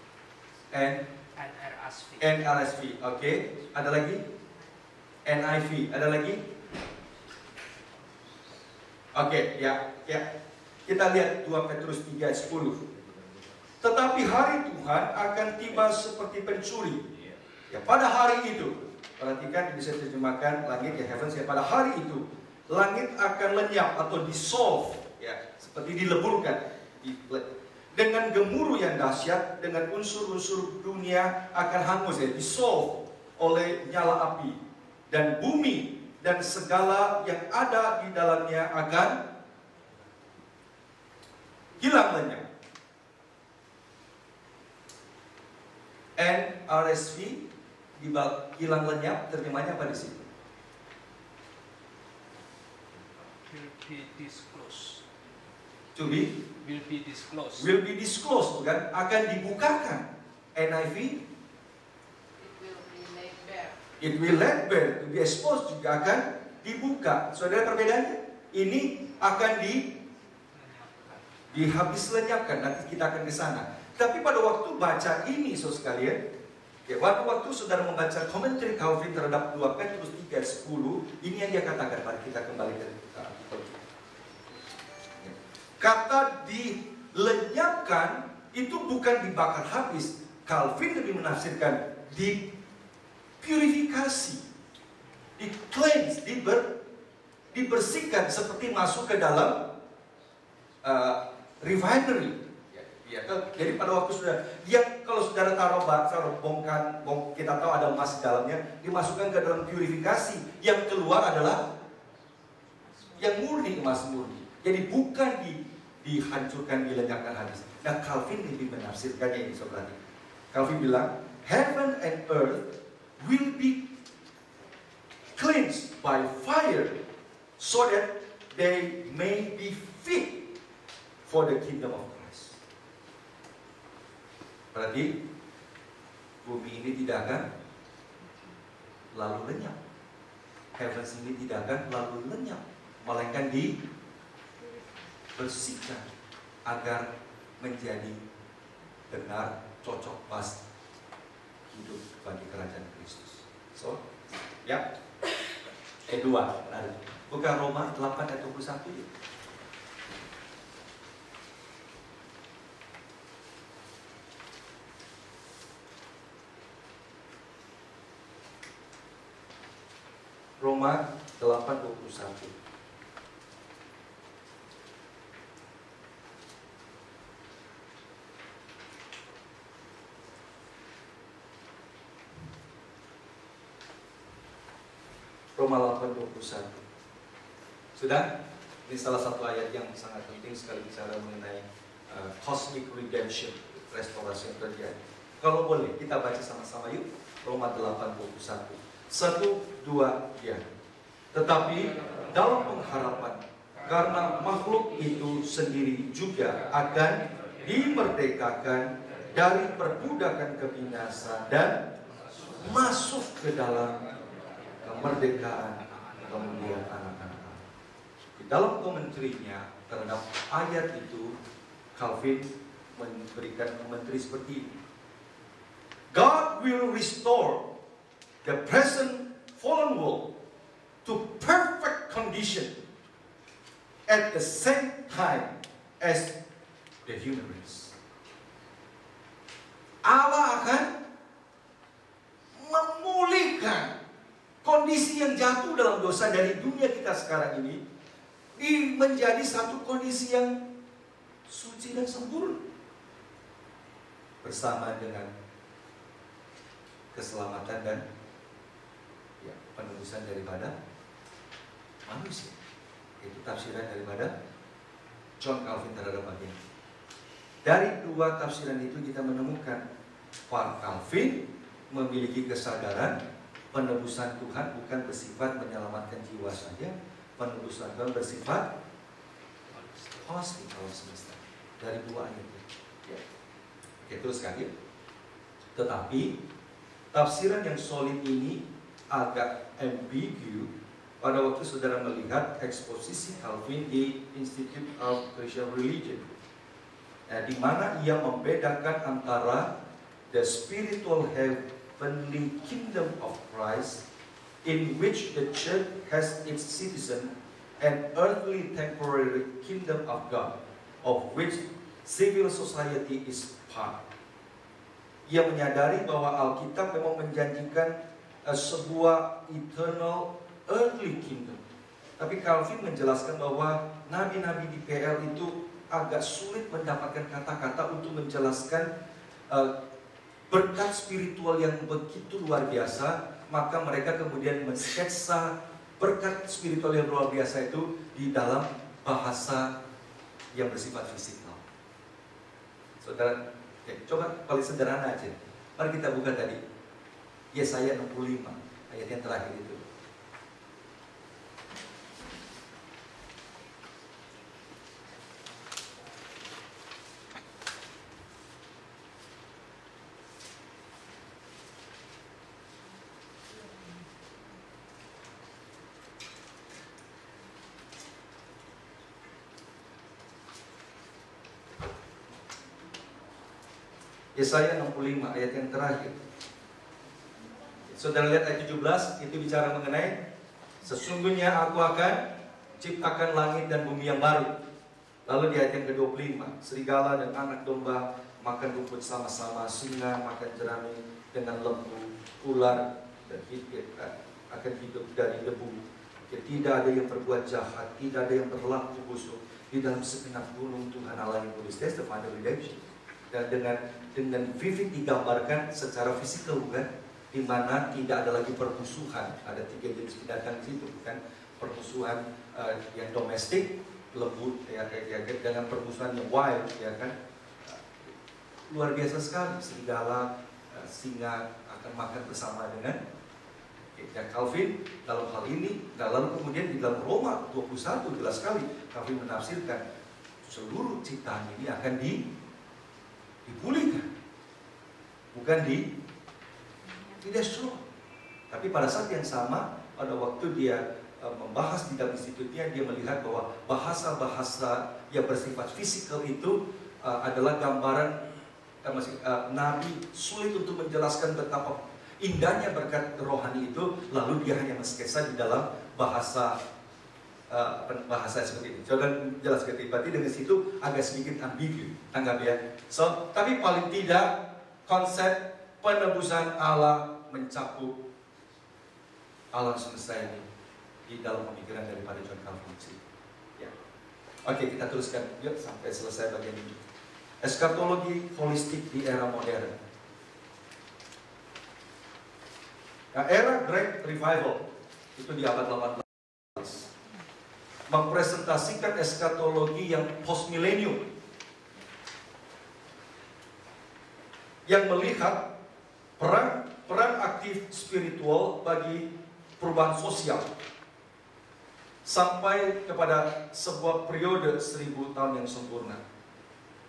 NRSV. NRSV. Oke. Ada lagi? NIV. Ada lagi? Oke, ya. Kita lihat 2 Petrus 3 ayat 10. Tetapi hari Tuhan akan tiba seperti pencuri. Ya, pada hari itu, perhatikan bisa terjemahkan langit ya, heavens ya. Pada hari itu, langit akan lenyap atau dissolve, ya, seperti dileburkan. Dengan gemuruh yang dahsyat, dengan unsur-unsur dunia akan hangus, ya, dissolve oleh nyala api. Dan bumi dan segala yang ada di dalamnya akan hilang lenyap. NRSV hilang lenyap, terjemahnya apa di situ? Will be disclosed. To be? Will be disclosed. Will be disclosed, bukan? Akan dibukakan. NIV? It will laid bare. To be exposed juga akan dibuka. Saudara, perbedaannya? Ini akan dihabis lenyapkan. Nanti kita akan ke sana. Tapi pada waktu baca ini, saudara sekalian, ya, waktu saudara membaca komentar Calvin terhadap 2 Petrus 3 ayat 10, ini yang dia katakan. Mari kita kembali ke artikel. Kata dilenyapkan itu bukan dibakar habis. Calvin lebih menafsirkan dipurifikasi, di-cleanse, dibersihkan seperti masuk ke dalam refinery. Ya, jadi pada waktu sudah, yang kalau saudara taruh bongkan, kita tahu ada emas di dalamnya, dimasukkan ke dalam purifikasi, yang keluar adalah yang murni, emas murni. Jadi bukan dihancurkan, dilenyapkan habis. Nah, Calvin lebih menafsirkannya ini, saudara. Calvin bilang, heaven and earth will be cleansed by fire, so that they may be fit for the kingdom of God. Berarti bumi ini tidak akan lalu lenyap, heavens ini tidak akan lalu lenyap, melainkan dibersihkan agar menjadi benar, cocok, pas hidup bagi kerajaan Kristus. So, ya, kedua, bukan Roma 8 ayat 21 ya. Roma 8:21. Roma 8:21. Sudah? Ini salah satu ayat yang sangat penting sekali bicara mengenai cosmic redemption, restorasi yang terjadi. Kalau boleh, kita baca sama-sama yuk. Roma 8:21. 1, 2, ya. Tetapi dalam pengharapan, karena makhluk itu sendiri juga akan dimerdekakan dari perbudakan kebinasaan dan masuk ke dalam kemerdekaan kemuliaan anak-anak Allah. Di dalam komentrinya terhadap ayat itu, Calvin memberikan komentari seperti ini. God will restore the present fallen world to perfect condition at the same time as the human race. Allah akan memulihkan kondisi yang jatuh dalam dosa dari dunia kita sekarang ini menjadi satu kondisi yang suci dan sempurna bersama dengan keselamatan dan penebusan daripada manusia. Itu tafsiran daripada John Calvin terhadap bagian. Dari dua tafsiran itu kita menemukan Pak Calvin memiliki kesadaran penebusan Tuhan bukan bersifat menyelamatkan jiwa saja, penebusan Tuhan bersifat holistik alam semesta. Dari dua ayat itu. Ya. Oke, teruskan ya. Tetapi tafsiran yang solid ini agak ambigu pada waktu saudara melihat eksposisi Calvin di Institute of Christian Religion, di mana ia membedakan antara the spiritual heavenly kingdom of Christ, in which the church has its citizen, and earthly temporary kingdom of God, of which civil society is part. Ia menyadari bahwa Alkitab memang menjanjikan sebuah eternal earthly kingdom. Tapi Calvin menjelaskan bahwa nabi-nabi di PL itu agak sulit mendapatkan kata-kata untuk menjelaskan berkat spiritual yang begitu luar biasa. Maka mereka kemudian mensketsa berkat spiritual yang luar biasa itu di dalam bahasa yang bersifat fisikal. Saudara, coba paling sederhana aja. Mari kita buka tadi Yesaya 65 ayat yang terakhir itu. Yesaya 65 ayat yang terakhir. Saudara lihat ayat 17, itu bicara mengenai sesungguhnya aku akan ciptakan langit dan bumi yang baru. Lalu di ayat yang ke-25, serigala dan anak domba makan rumput sama-sama, singa makan jerami dengan lembu, ular dan akan hidup dari debu. Tidak ada yang berbuat jahat, tidak ada yang berlaku busuk. Di dalam segenap gunung Tuhan Allah yang kudus. That's the final redemption. Dan dengan vivid digambarkan secara fisikal, bukan? Di mana tidak ada lagi permusuhan. Ada 3 jenis binatang di situ, bukan? Permusuhan yang domestik, lembu, dengan permusuhan yang wild, ya kan? Luar biasa sekali. Serigala, singa akan makan bersama dengan dan Calvin dalam hal ini. Lalu kemudian di dalam Roma 21 jelas sekali Calvin menafsirkan seluruh ciptaan ini akan dipulihkan, bukan destroy. Tapi pada saat yang sama, pada waktu dia membahas di dalam institutnya, dia melihat bahwa bahasa-bahasa yang bersifat fisikal itu adalah gambaran Nabi sulit untuk menjelaskan betapa indahnya berkat rohani itu, lalu dia hanya mensketsa di dalam bahasa seperti ini. Coba jelas ketika berarti dengan situ agak sedikit ambigu, tanggap ya. So, tapi paling tidak konsep penebusan Allah mencakup alam semesta ini di dalam pemikiran daripada John Calvin. Ya. Oke, kita teruskan yuk sampai selesai bagian ini. Eskatologi holistik di era modern. Nah, era Great Revival itu di abad 18 mempresentasikan eskatologi yang post millennium, yang melihat perang peran aktif spiritual bagi perubahan sosial sampai kepada sebuah periode 1000 tahun yang sempurna.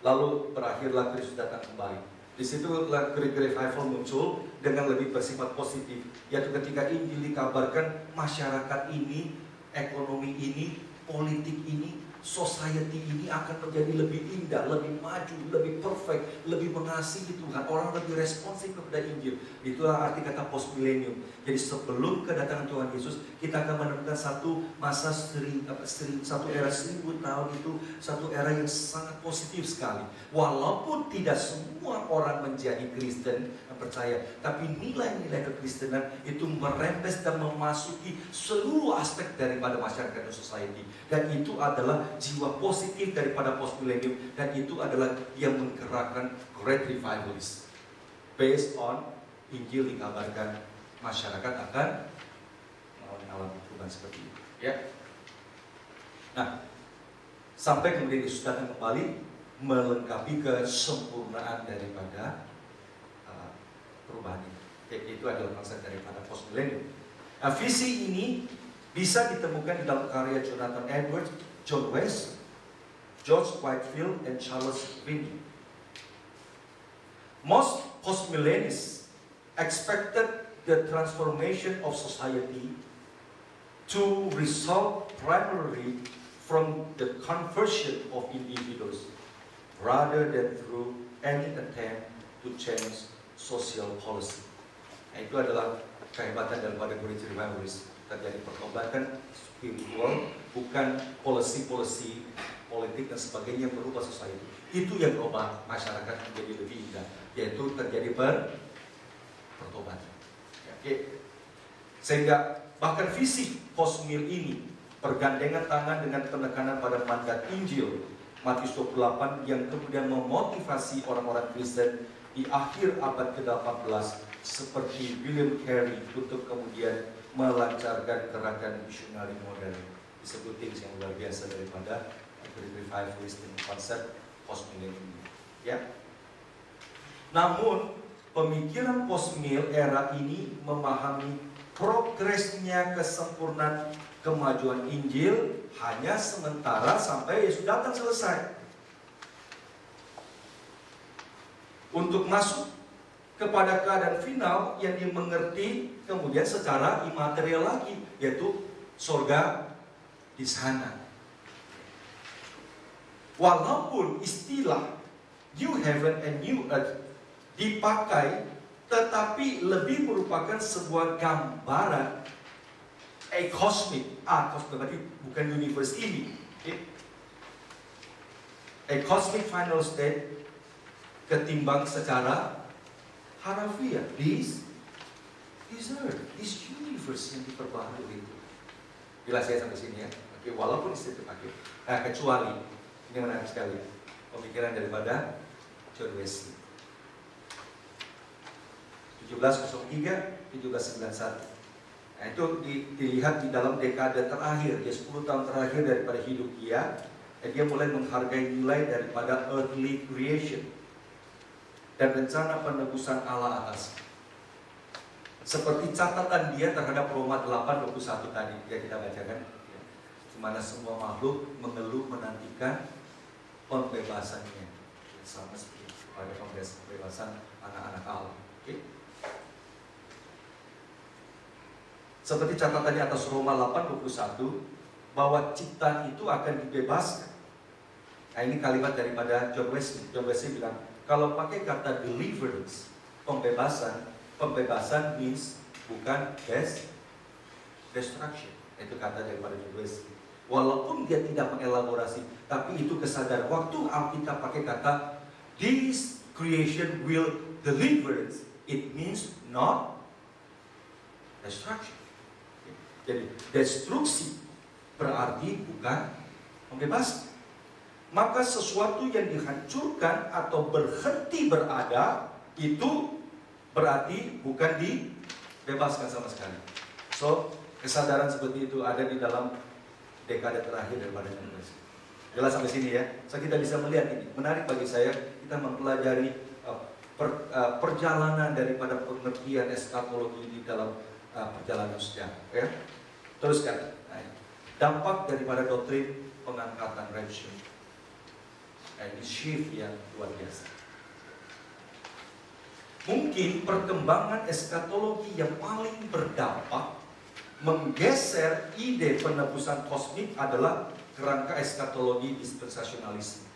Lalu berakhirlah Kristus datang kembali. Di situlah Great Revival muncul dengan lebih bersifat positif, yaitu ketika Injil dikabarkan masyarakat ini, ekonomi ini, politik ini, society ini akan menjadi lebih indah, lebih maju, lebih perfect, lebih mengasihi Tuhan. Orang lebih responsif kepada Injil. Itulah arti kata post millennium. Jadi sebelum kedatangan Tuhan Yesus, kita akan menemukan satu masa satu era 1000 tahun itu, satu era yang sangat positif sekali. Walaupun tidak semua orang menjadi Kristen dan percaya, tapi nilai-nilai kekristenan itu merembes dan memasuki seluruh aspek daripada masyarakat dan society. Dan itu adalah jiwa positif daripada post millennium, dan itu adalah yang menggerakkan Great Revivalist. Based on Injil dikabarkan masyarakat akan mengalami perubahan seperti itu, ya. Nah, sampai kemudian Yesus datang kembali melengkapi kesempurnaan daripada perubahan itu. Itu adalah konsep daripada post millennium. Nah, visi ini bisa ditemukan di dalam karya Jonathan Edwards, John West, George Whitefield, and Charles Finney. Most postmillennialists expected the transformation of society to result primarily from the conversion of individuals rather than through any attempt to change social policy. Nah, itu adalah kehebatan daripada Great Revivalist. Terjadi pertobatan spiritual, bukan policy politik dan sebagainya yang berubah society. Itu yang berubah masyarakat menjadi lebih indah, yaitu terjadi pertobatan. Oke. Sehingga bahkan visi postmil ini bergandengan tangan dengan penekanan pada mandat Injil Matius 28 yang kemudian memotivasi orang-orang Kristen di akhir abad ke-18 seperti William Carey untuk kemudian melancarkan gerakan misionari modern. Disebut things yang luar biasa daripada revivalist dan konsep post millennium, ya. Namun pemikiran post mil era ini memahami progresnya kesempurnaan kemajuan Injil hanya sementara sampai Yesus datang selesai. Untuk masuk kepada keadaan final yang dimengerti kemudian secara imaterial lagi, yaitu surga di sana. Walaupun istilah New Heaven and New Earth dipakai, tetapi lebih merupakan sebuah gambaran cosmic berarti bukan universe ini, cosmic final state ketimbang secara harafiah this earth, this universe yang diperbaharui itu. Bila saya sampai sini ya, oke, walaupun istilah dipakai, kecuali ini menarik sekali pemikiran daripada John Wesley 1703 1791. Nah, itu dilihat di dalam dekade terakhir, ya 10 tahun terakhir daripada hidup dia, dia mulai menghargai nilai daripada earthly creation dan rencana penebusan Allah atas. Seperti catatan dia terhadap Roma 8:21 tadi yang kita bacakan, ya, di mana semua makhluk mengeluh menantikan pembebasannya, sama seperti pada pembebasan anak-anak Allah. Okay? Seperti catatannya atas Roma 8:21 bahwa ciptaan itu akan dibebaskan. Nah, ini kalimat daripada John Wesley. John Wesley bilang, kalau pakai kata deliverance, pembebasan means bukan destruction. Itu kata daripada John Wesley. Walaupun dia tidak mengelaborasi, tapi itu kesadaran. Waktu Alkitab pakai kata this creation will deliverance, it means not destruction. Jadi destruksi berarti bukan membebaskan. Maka sesuatu yang dihancurkan atau berhenti berada itu berarti bukan dibebaskan sama sekali. So kesadaran seperti itu ada di dalam dekade terakhir daripada generasi. Jelas sampai sini ya. So kita bisa melihat ini. Menarik bagi saya kita mempelajari perjalanan daripada pengertian eskatologi di dalam perjalanan sejarah. Ya. Teruskan. Dampak daripada doktrin pengangkatan rapture. Ini shift yang luar biasa. Mungkin perkembangan eskatologi yang paling berdampak menggeser ide penebusan kosmik adalah kerangka eskatologi dispensasionalisme.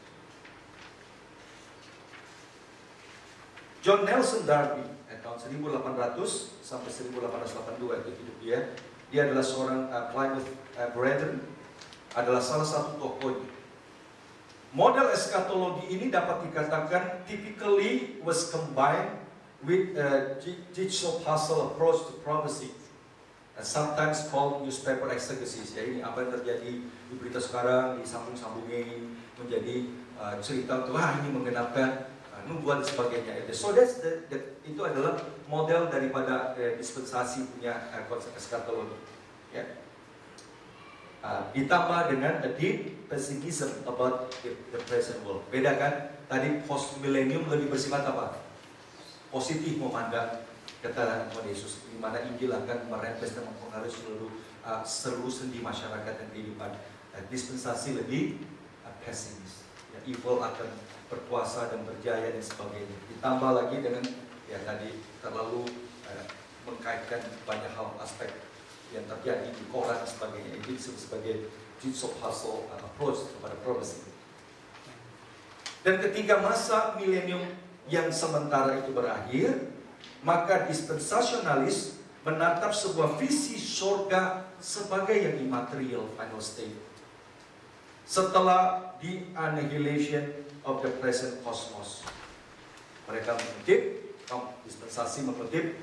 John Nelson Darby tahun 1800 sampai 1882 itu hidup dia. Dia adalah seorang Plymouth Brethren, adalah salah satu tokohnya. Model eskatologi ini dapat dikatakan typically was combined with a jigsaw puzzle approach to prophecy, sometimes called newspaper exegesis. Ya, ini apa yang terjadi di berita sekarang disambung-sambungin menjadi cerita untuk ini mengenapkan nubuat dan sebagainya. So itu adalah model daripada dispensasi punya konsep eskatologi. Ya. Ditambah dengan a deep pessimism about the present world. Beda kan? Tadi post millennium lebih bersifat apa? Positif memandang kedatangan Tuhan Yesus, di mana Injil akan merembes dan mempengaruhi seluruh sendi masyarakat dan kehidupan. Dispensasi lebih pesimis. Ya, evil akan berkuasa dan berjaya dan sebagainya. Ditambah lagi dengan ya tadi terlalu mengkaitkan banyak hal aspek yang terjadi di koran dan sebagainya. Itu disebut sebagai jigsaw puzzle approach kepada prophecy. Dan ketika masa milenium yang sementara itu berakhir, maka dispensasionalis menatap sebuah visi surga sebagai yang immaterial final state. Setelah the annihilation of the present cosmos, mereka mengutip, dispensasi mengutip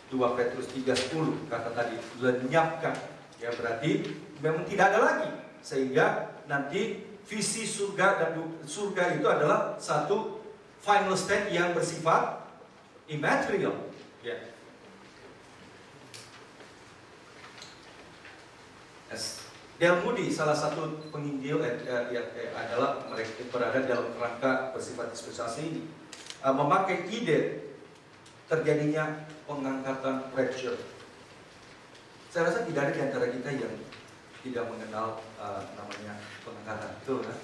2 Petrus 3:10, kata tadi lenyapkan, ya berarti memang tidak ada lagi, sehingga nanti visi surga dan surga itu adalah satu final state yang bersifat immaterial. Ya. Dale Moody, salah satu penginjil adalah mereka berada dalam kerangka bersifat dispensasi ini, memakai ide terjadinya pengangkatan rapture. Saya rasa tidak ada di antara kita yang tidak mengenal namanya pengangkatan, betul kan?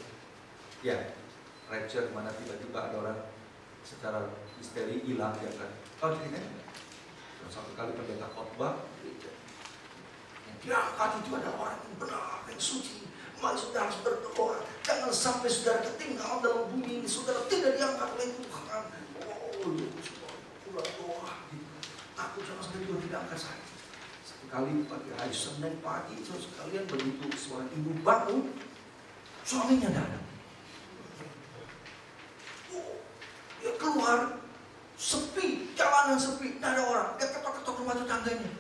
Ya, rapture mana tiba-tiba ada orang secara misteri hilang, ya kan? Tahu ceritanya? Satu kali pendeta khotbah, yang diangkat itu adalah orang yang benar, yang suci. Mari saudara berdoa, jangan sampai saudara ketinggalan dalam bumi ini, saudara tidak diangkat oleh Tuhan. Oh, sudah doa. Aku jangan sampai Tuhan tidak angkat saya. Satu kali pagi hari Senin pagi, saudara sekalian, begitu seorang ibu bangun, suaminya datang. Dia keluar, sepi, jalanan sepi, tidak ada orang. Dia ketok-ketok rumah tetangganya.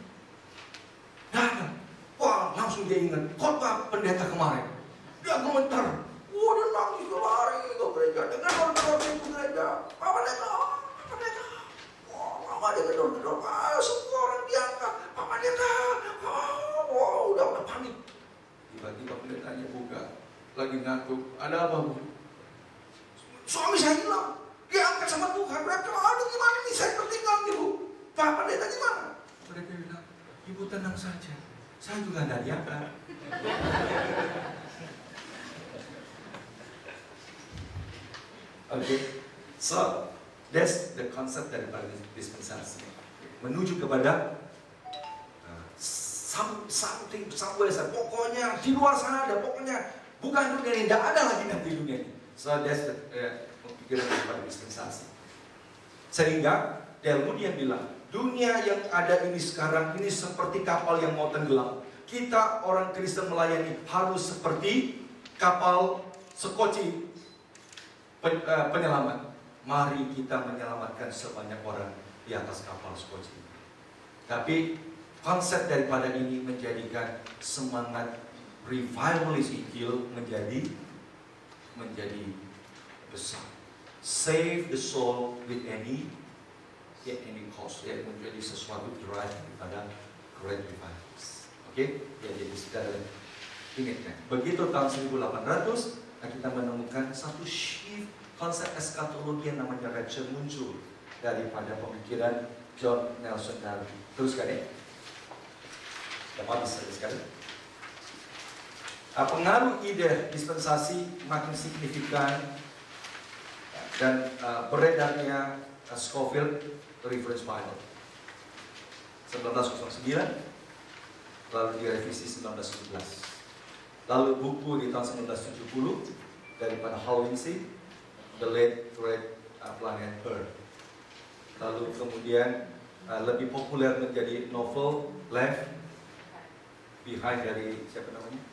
Tidak ada. Wah, langsung dia ingat khotbah pendeta kemarin. Dia gemetar. Wah, dia nangis, dia lari ke gereja. Dengan orang-orang pintu gereja. Pak Pendeta, Pak Pendeta. Wah, lama dia gedor-gedor. Semua orang diangkat. Pak Pendeta. Wah, udah panik. Tiba-tiba pendetanya buka. Lagi ngantuk. Ada apa, Bu? Suami saya hilang. Dia angkat sama Tuhan. Berarti, aduh gimana nih, saya tertinggal nih, Bu. Pak Pendeta gimana? Mereka bilang, Ibu tenang saja. Saya juga tidak diangkat. Okay, so that's the concept daripada dispensasi. Menuju kepada something somewhere. Pokoknya di luar sana ada. Pokoknya bukan dunia ini, tidak ada lagi nanti dunia ini. So that's the pemikiran daripada dispensasi. Sehingga Dale Moody yang bilang, dunia yang ada ini sekarang ini seperti kapal yang mau tenggelam. Kita orang Kristen melayani harus seperti kapal sekoci penyelamat. Mari kita menyelamatkan sebanyak orang di atas kapal sekoci. Tapi konsep daripada ini menjadikan semangat revivalis Injil menjadi besar. Save the soul with any cost, ya, menjadi sesuatu drive daripada great revivals. Oke, ya, jadi saudara ingatkan. Begitu tahun 1800 kita menemukan satu shift konsep eskatologi yang namanya rapture muncul daripada pemikiran John Nelson Darby. Teruskan ya. Sudah habis sekali. Pengaruh ide dispensasi makin signifikan dan beredarnya Scofield Reference Bible 1909, lalu direvisi 1917, lalu buku di tahun 1970 daripada Hal Lindsey, The Late Great Planet Earth. Lalu kemudian lebih populer menjadi novel Left Behind dari siapa namanya?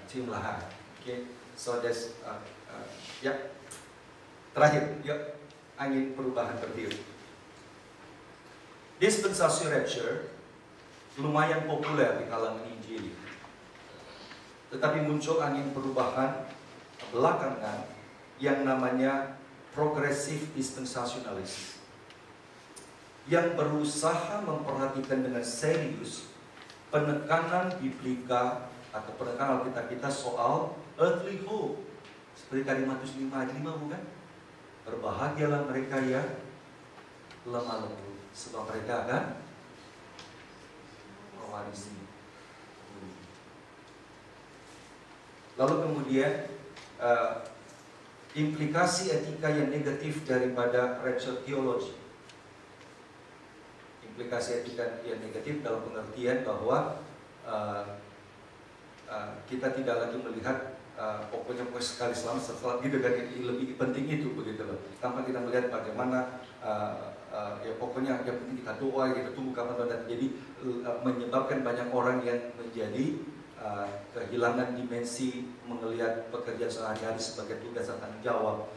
Jim Lahar. Okay, so that's ya. Terakhir, yuk, angin perubahan tertiup. Dispensasi rapture lumayan populer di kalangan Injili. Tetapi muncul angin perubahan belakangan yang namanya progressive dispensationalis, yang berusaha memperhatikan dengan serius penekanan biblika atau penekanan Alkitab kita soal earthly hope. Seperti tadi Matius 5:5 bukan? Berbahagialah mereka yang lemah lembut, sebab mereka akan mewarisi bumi. Lalu kemudian implikasi etika yang negatif daripada rapture theology. Implikasi etika yang negatif dalam pengertian bahwa kita tidak lagi melihat pokoknya sekali setelah gitu kan, lebih penting itu begitu loh. Tanpa kita melihat bagaimana ya pokoknya yang penting kita doa, kita tunggu kapan dan jadi menyebabkan banyak orang yang menjadi kehilangan dimensi melihat pekerjaan sehari-hari sebagai tugas dan tanggung jawab,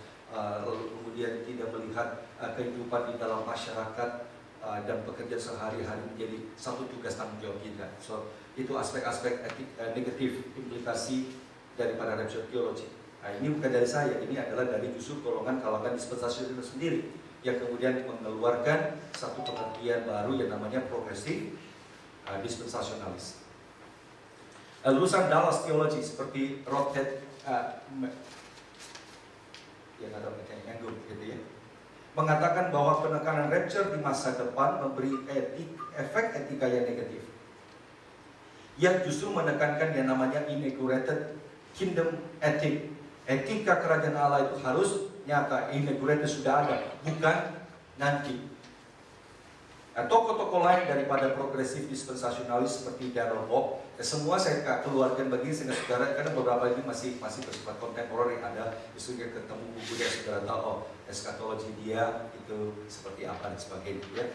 lalu kemudian tidak melihat kehidupan di dalam masyarakat dan pekerjaan sehari-hari menjadi satu tugas tanggung jawab kita. So itu aspek-aspek negatif implikasi daripada rapture theology. Nah, ini bukan dari saya, ini adalah dari justru golongan kalangan dispensasi itu sendiri yang kemudian mengeluarkan satu pengertian baru yang namanya progressive dispensationalis. Lulusan Dallas Theology seperti Rodhead yang ada nganggur gitu ya, mengatakan bahwa penekanan rapture di masa depan memberi efek etika yang negatif, yang justru menekankan yang namanya inaugurated kingdom ethic. Etika kerajaan Allah itu harus nyata, inaugurated sudah ada, bukan nanti. Tokoh-tokoh lain daripada progresif dispensasionalis seperti Darrell Bock, semua saya keluarkan bagi sehingga saudara, karena beberapa ini masih bersifat kontemporer yang ada, justru ketemu buku dia saudara tahu eskatologi dia itu seperti apa dan sebagainya. Ya.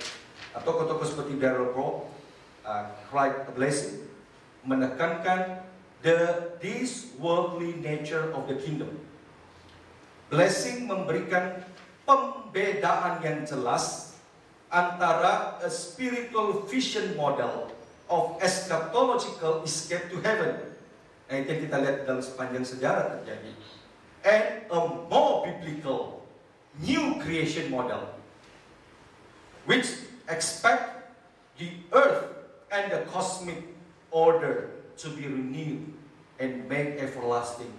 Tokoh-tokoh seperti Darrell Bock, Craig Blessing menekankan this worldly nature of the kingdom. Blessing memberikan pembedaan yang jelas antara a spiritual vision model of eschatological escape to heaven. Nah, itu yang kita lihat dalam sepanjang sejarah terjadi. And a more biblical new creation model, which expect the earth and the cosmic order to be renewed and made everlasting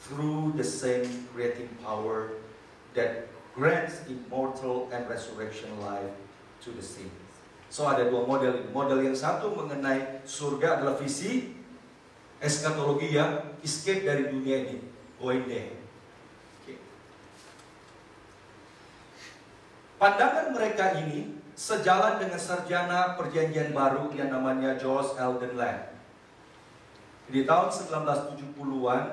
through the same creating power that grants immortal and resurrection life to the saints. So ada dua model ini. Model yang satu mengenai surga adalah visi eskatologi yang escape dari dunia ini, going there. Okay. Pandangan mereka ini sejalan dengan sarjana perjanjian baru yang namanya George Eldon Ladd. Di tahun 1970-an,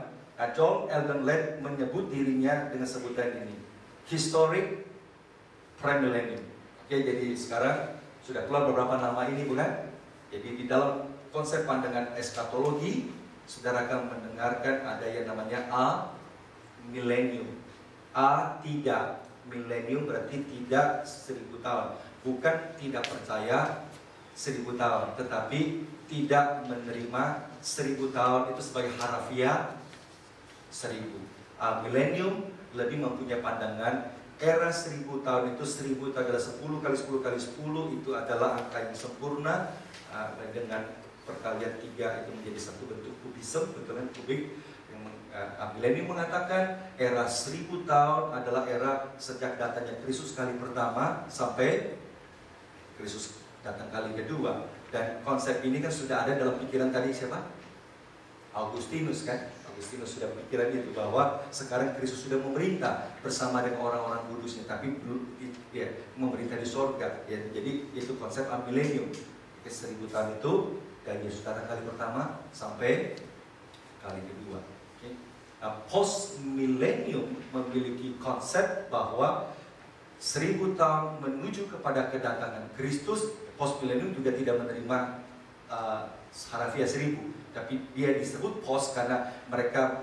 John Eldon Ladd menyebut dirinya dengan sebutan ini, Historic Premillennium. Oke, jadi sekarang sudah keluar beberapa nama ini, bukan? Jadi di dalam konsep pandangan eskatologi, saudara akan mendengarkan ada yang namanya A millennium. A tidak, millennium berarti tidak 1000 tahun. Bukan tidak percaya 1000 tahun, tetapi tidak menerima 1000 tahun itu sebagai harafiah 1000. Millennium lebih mempunyai pandangan era 1000 tahun itu 1000 itu adalah 10 kali 10 kali 10 itu adalah angka yang sempurna, dengan perkalian 3 itu menjadi satu bentuk kubisme, bentukan kubik yang Milenium mengatakan era 1000 tahun adalah era sejak datangnya Kristus kali pertama sampai Kristus datang kali kedua. Dan konsep ini kan sudah ada dalam pikiran tadi siapa? Augustinus kan? Augustinus sudah pikiran itu bahwa sekarang Kristus sudah memerintah bersama dengan orang-orang kudusnya, tapi belum ya, memerintah di sorga. Ya, jadi itu konsep milenium. 1000 tahun itu dari Yesus datang kali pertama sampai kali kedua. Okay. Nah, post milenium memiliki konsep bahwa 1000 tahun menuju kepada kedatangan Kristus. Post milenium juga tidak menerima harafiah 1000, tapi dia disebut post karena mereka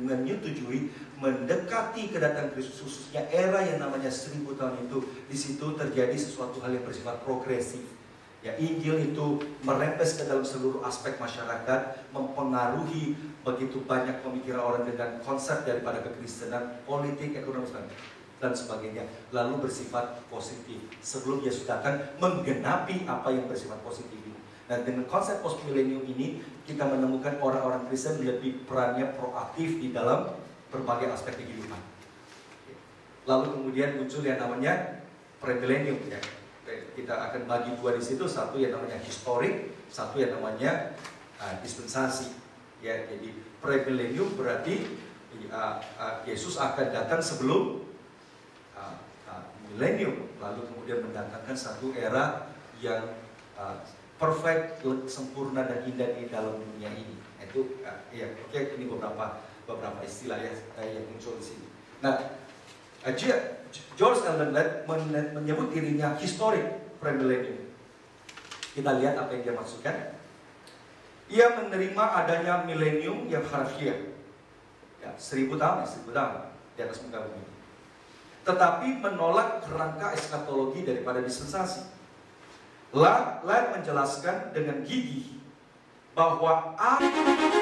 menyetujui mendekati kedatangan Kristus, khususnya era yang namanya 1000 tahun itu. Di situ terjadi sesuatu hal yang bersifat progresif. Ya, Injil itu merembes ke dalam seluruh aspek masyarakat, mempengaruhi begitu banyak pemikiran orang dengan konsep daripada kekristenan, politik, ekonomi, dan sebagainya, lalu bersifat positif. Sebelum Yesus datang menggenapi apa yang bersifat positif ini. Dan dengan konsep post milenium ini, kita menemukan orang-orang Kristen lebih perannya proaktif di dalam berbagai aspek kehidupan. Lalu kemudian muncul yang namanya premilenium. Ya. Kita akan bagi dua di situ, satu yang namanya historik, satu yang namanya dispensasi. Ya, jadi premilenium berarti Yesus akan datang sebelum milenium, lalu kemudian mendatangkan satu era yang perfect, sempurna dan indah di dalam dunia ini. Itu ya, oke, ini beberapa istilah yang muncul di sini. Nah, George Eldon Ladd menyebut dirinya historic premillennium. Kita lihat apa yang dia maksudkan. Ia menerima adanya milenium yang harfiah, ya, 1000 tahun di atas muka bumi. Tetapi menolak kerangka eskatologi daripada dispensasi. Ladd menjelaskan dengan gigih bahwa